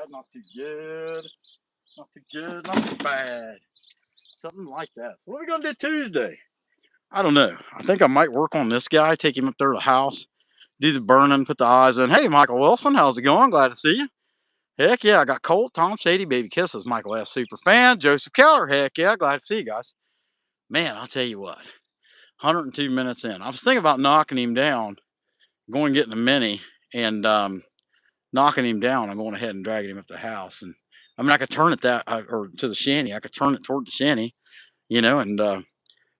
not too good. Not too good, not too bad. Something like that. So what are we gonna do Tuesday? I don't know. I think I might work on this guy, take him up there to the house, do the burning, put the eyes in. Hey, Michael Wilson, how's it going? Glad to see you. Heck yeah, I got Colt, Tom Shady, Baby Kisses, Michael S. Super Fan, Joseph Keller. Heck yeah, glad to see you guys. Man, I'll tell you what, 102 minutes in. I was thinking about knocking him down, going and getting a mini, and knocking him down. I'm going ahead and dragging him up to the house. And I mean, I could turn it or to the shanty. I could turn it toward the shanty, and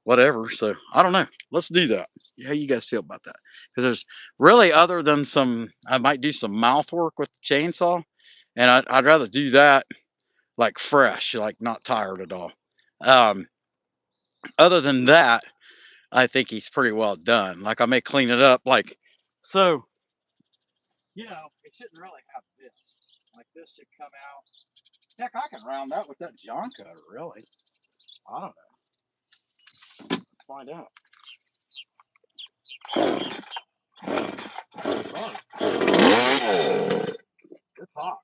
whatever. So I don't know. Let's do that. How you guys feel about that? Because there's really, other than I might do some mouth work with the chainsaw, and I'd rather do that like fresh, like not tired at all. Um, Other than that, I think he's pretty well done. Like I may clean it up, like so. It shouldn't really have this. Like this should come out. Heck, I can round out with that John cutter. Really, I don't know. Let's find out. It's hot.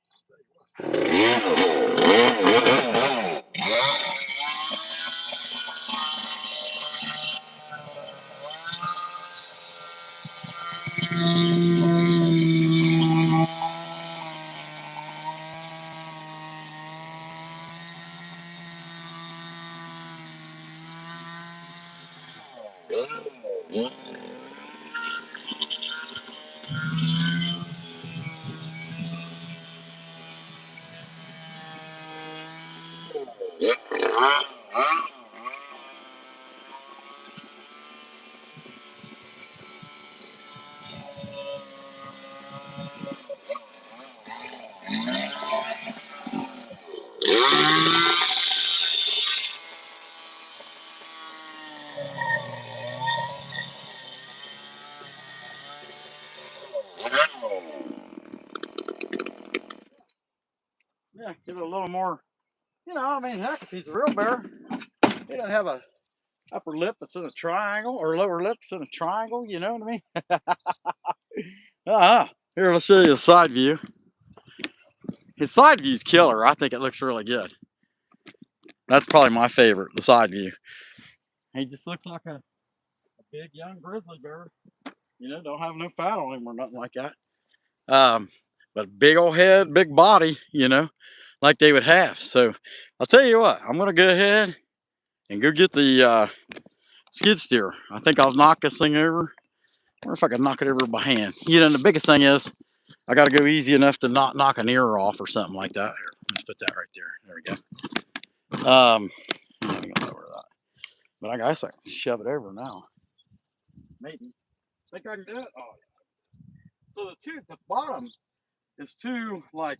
Yeah, give it a little more. I mean, heck, if he's a real bear, he doesn't have a upper lip that's in a triangle or lower lip that's in a triangle. You know what I mean? Here, let's show you the side view. His side view's killer. I think it looks really good. That's probably my favorite, the side view. He just looks like a big young grizzly bear. Don't have no fat on him or nothing like that. But big old head, big body, like they would have. So I'll tell you what, I'm gonna go ahead and go get the skid steer. I think I'll knock this thing over. I wonder if I can knock it over by hand. The biggest thing is I got to go easy enough to not knock an ear off or something like that. Here, let's put that right there. There we go. I'm gonna lower that. But I guess I can shove it over now. Maybe. Think I can do it? Oh yeah. So the bottom is two, like,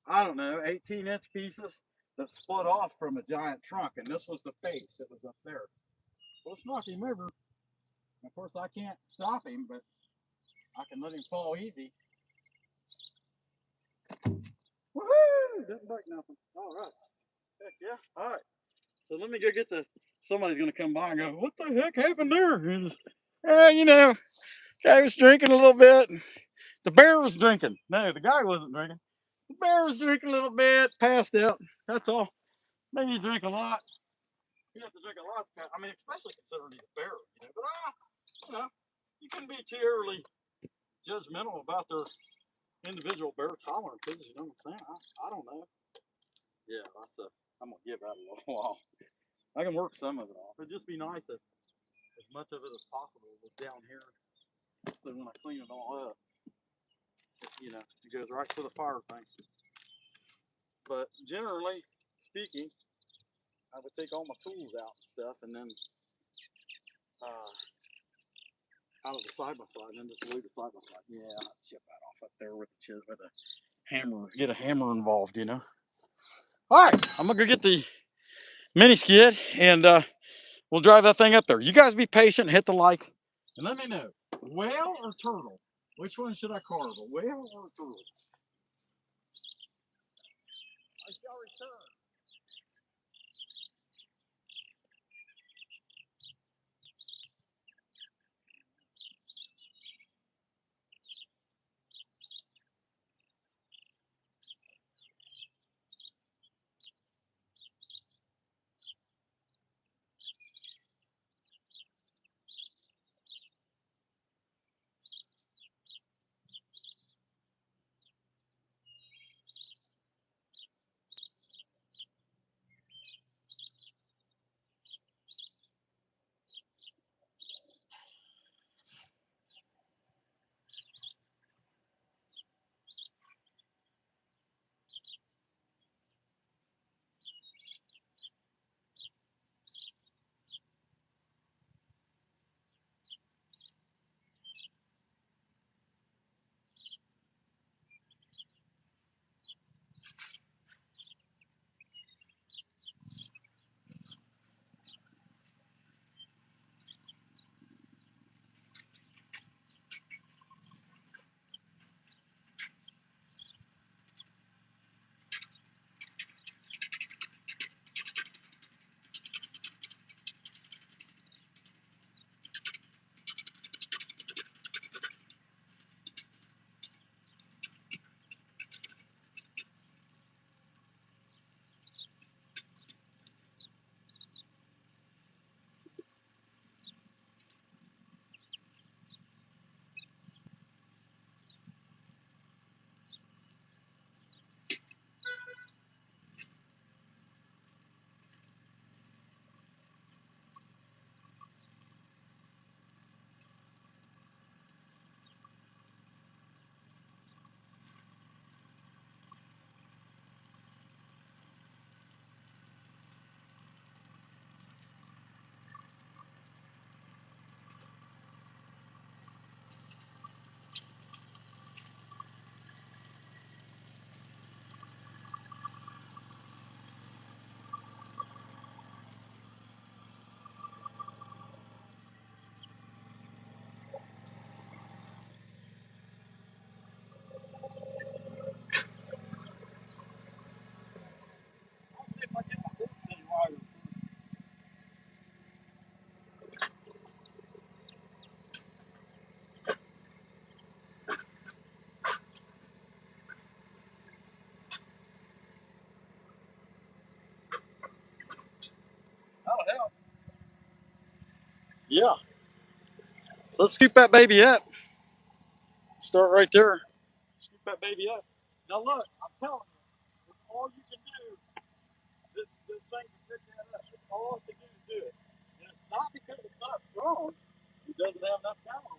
I don't know, 18-inch pieces that split off from a giant trunk, and this was the face. It was up there. So let's knock him over. Of course, I can't stop him, but I can let him fall easy. Woohoo! Didn't break nothing. All right. Heck yeah. All right. So let me go get somebody's going to come by and go, what the heck happened there? And, guy was drinking a little bit. The bear was drinking. No, the guy wasn't drinking. The bear was drinking a little bit, passed out. That's all. Maybe you drink a lot. You have to drink a lot. I mean, especially considering he's a bear, But, you couldn't be too early judgmental about their individual bear tolerances. You know what I'm saying? I don't know. Yeah, I'm gonna give that a little while. I can work some of it off. It'd just be nice if as much of it as possible was down here. So when I clean it all up, it goes right to the fire thing. But generally speaking, I would take all my tools out and stuff, and then out of the side by side, and then just leave the side by side. Yeah, I'll chip that off up there with a hammer. Get a hammer involved, All right, I'm gonna go get the mini skid, and we'll drive that thing up there. You guys be patient, hit the like, and let me know, whale or turtle? Which one should I carve, a whale or a turtle? I shall return. Yeah. Let's scoop that baby up. Start right there. Scoop that baby up. Now look, I'm telling you, that's all you can do. This thing can pick that up. That's all it can do it. And it's not because it's not strong. It doesn't have enough power.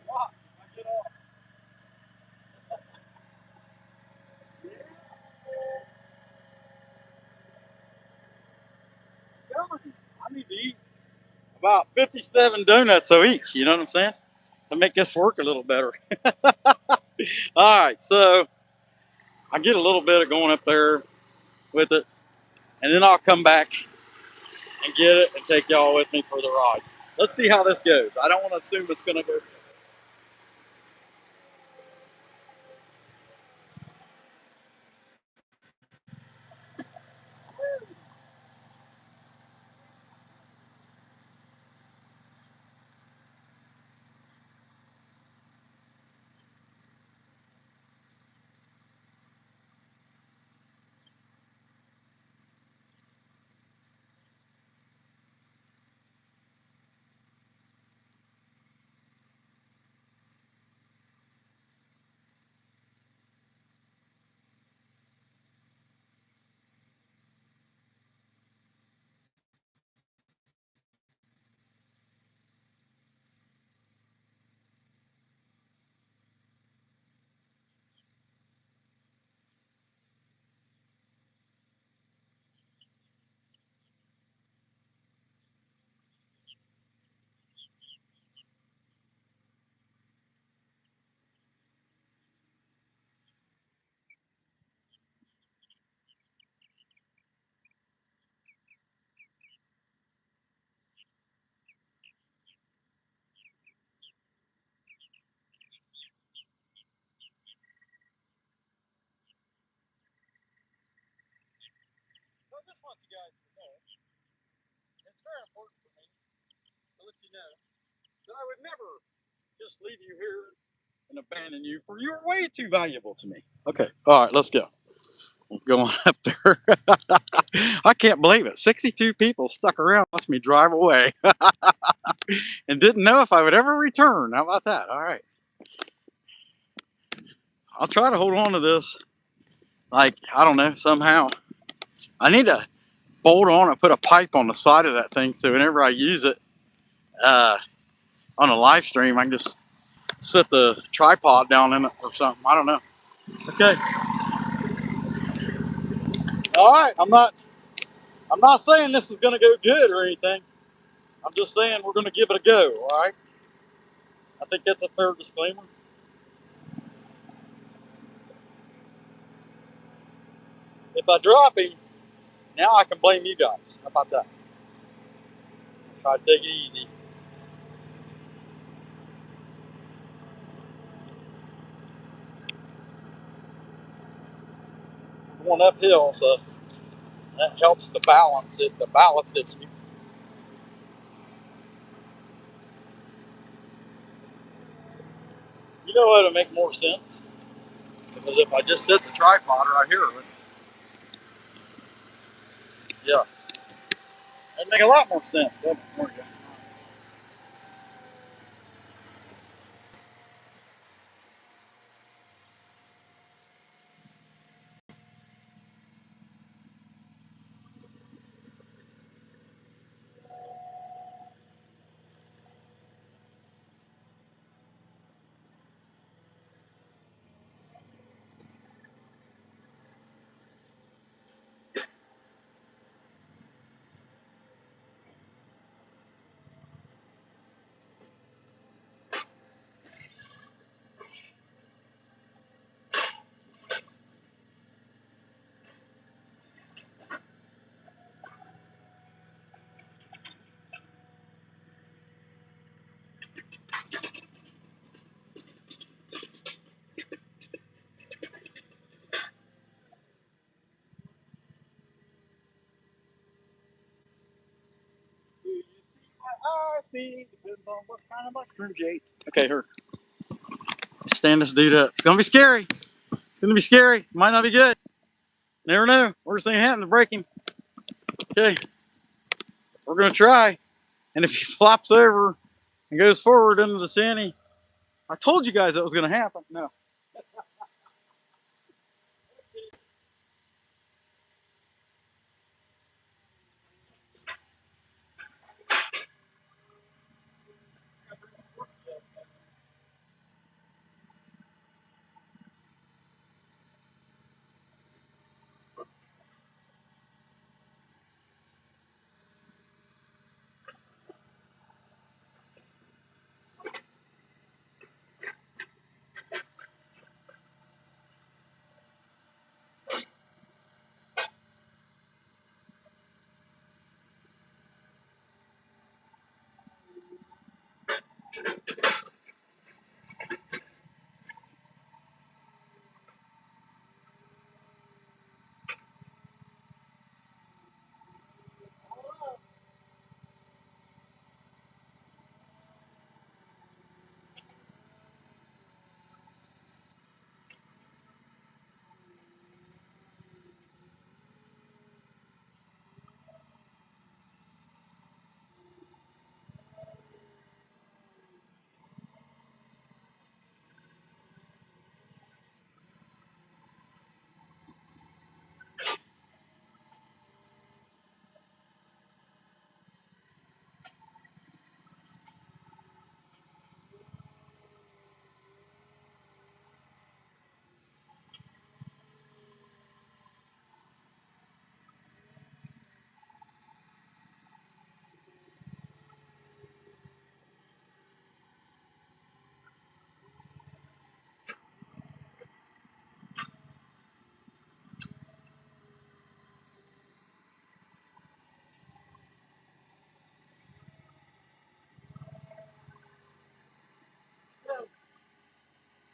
Watch, I get off. I'm telling you, I need to eat about 57 donuts a week. You know what I'm saying? To make this work a little better. All right, so I get a little bit of going up there with it, and then I'll come back and get it and take y'all with me for the ride. Let's see how this goes. I don't want to assume it's going to go good. So I just want you guys to know, it's very important for me to let you know that I would never just leave you here and abandon you, for you're way too valuable to me. Okay, all right, let's go. Going up there. I can't believe it. 62 people stuck around, watched me drive away, and didn't know if I would ever return. How about that? All right. I'll try to hold on to this. Like, I don't know, somehow. I need to bolt on and put a pipe on the side of that thing so whenever I use it uh, on a live stream, I can just set the tripod down in it or something. I don't know. Okay. All right. I'm not saying this is going to go good or anything. I'm just saying we're going to give it a go. All right. I think that's a fair disclaimer. If I drop him, now I can blame you guys. How about that? Try to take it easy. Going uphill, so that helps to balance it. The balance hits me. You know what would make more sense? Because if I just set the tripod right here, yeah, that'd make a lot more sense. There we go. see. Depends on what kind of mushroom you ate. Okay, here. Stand this dude up. It's gonna be scary. It's gonna be scary. Might not be good. Never know. Worst thing happen to break him. Okay. We're gonna try. And if he flops over and goes forward into the shanty, I told you guys that was gonna happen. No.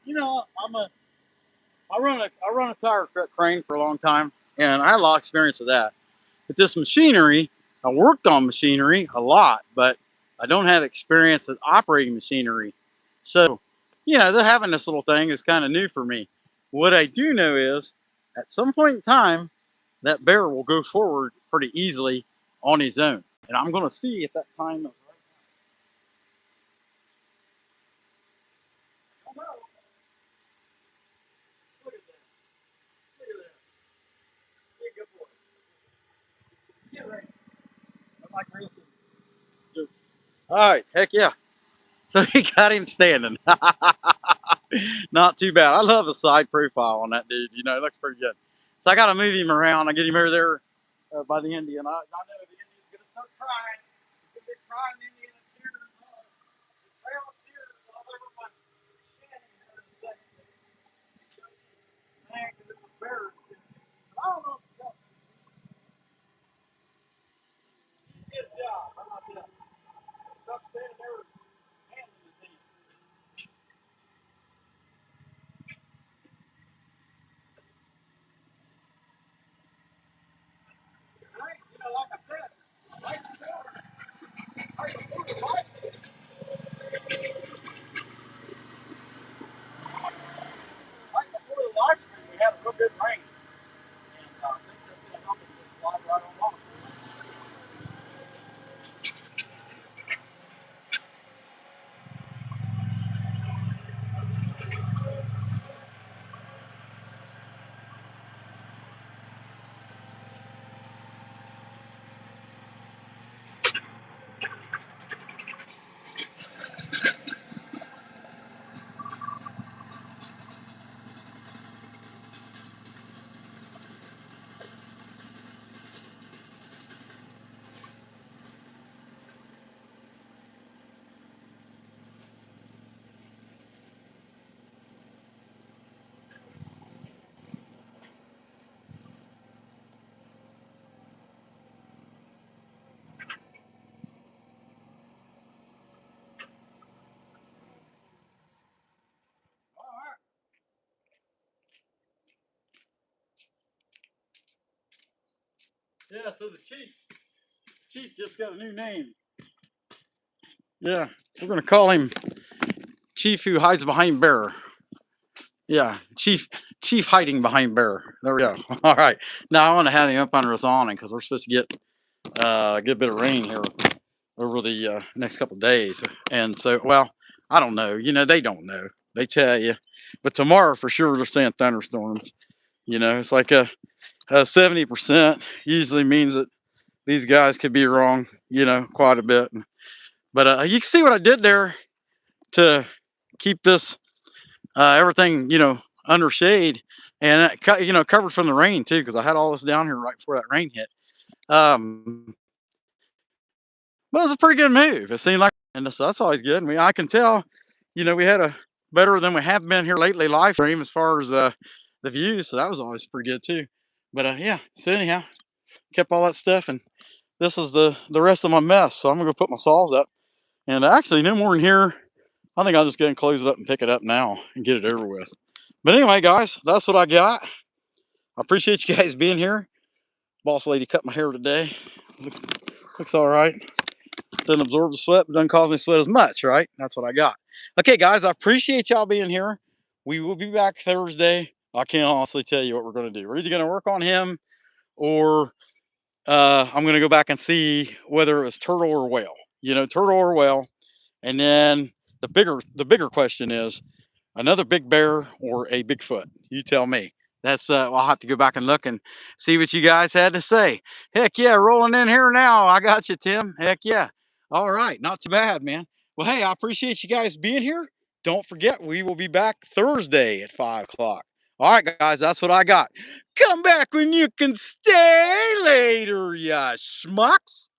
You know, I run a tire crane for a long time, and I had a lot of experience with that. But this machinery, I worked on machinery a lot, but I don't have experience with operating machinery. So, having this little thing is kind of new for me. What I do know is, at some point in time, that bear will go forward pretty easily on his own, and I'm going to see if that time is right. Oh, no. Look at that! Look at that! Big good boy. Get ready. I'm like real. All right, heck yeah. So he got him standing. Not too bad. I love the side profile on that dude. It looks pretty good. So I got to move him around. I get him over there by the Indian. I know the Indian's going to start crying. He's going to be crying Indian and tears. Trail of tears all over my shanty here in a second. Man, because it was bear. I don't know if it's up. Good job. How about that? Stop standing there handling the thing. Right? Like I said, right before, right before the light, right before the live stream, we had a real good rain. And I think that's going to help us just slide right on off. All right. Yeah, so the chief just got a new name. Yeah, we're gonna call him Chief who hides behind bear. Yeah, Chief hiding behind bear. There we go. All right. Now I want to have him up under his awning because we're supposed to get a good bit of rain here over the next couple of days. And so, well, I don't know. You know, they don't know. They tell you, but tomorrow for sure they're saying thunderstorms. You know, it's like a 70% usually means that these guys could be wrong. You know, quite a bit. But you can see what I did there to keep this everything, you know, under shade and you know, covered from the rain too, because I had all this down here right before that rain hit. Um, but it was a pretty good move. It seemed like, and so that's always good. I mean, I can tell, you know, we had a better than we have been here lately live stream as far as the views, so that was always pretty good too. But yeah, so anyhow, kept all that stuff, and this is the rest of my mess. So I'm gonna go put my saws up, and actually no more in here. I think I'll just go and close it up and pick it up now and get it over with. But anyway, guys, that's what I got. I appreciate you guys being here. Boss lady cut my hair today. Looks all right. Doesn't absorb the sweat, but doesn't cause me to sweat as much, right? That's what I got. Okay, guys, I appreciate y'all being here. We will be back Thursday. I can't honestly tell you what we're going to do. We're either going to work on him or I'm going to go back and see whether it was turtle or whale. You know, turtle or whale. And then the bigger question is, another big bear or a Bigfoot? You tell me. That's well, I'll have to go back and look and see what you guys had to say. Heck yeah, rolling in here now. I got you, Tim. Heck yeah. All right, not too bad, man. Well, hey, I appreciate you guys being here. Don't forget, we will be back Thursday at 5 o'clock. All right, guys, that's what I got. Come back when you can stay later, ya schmucks.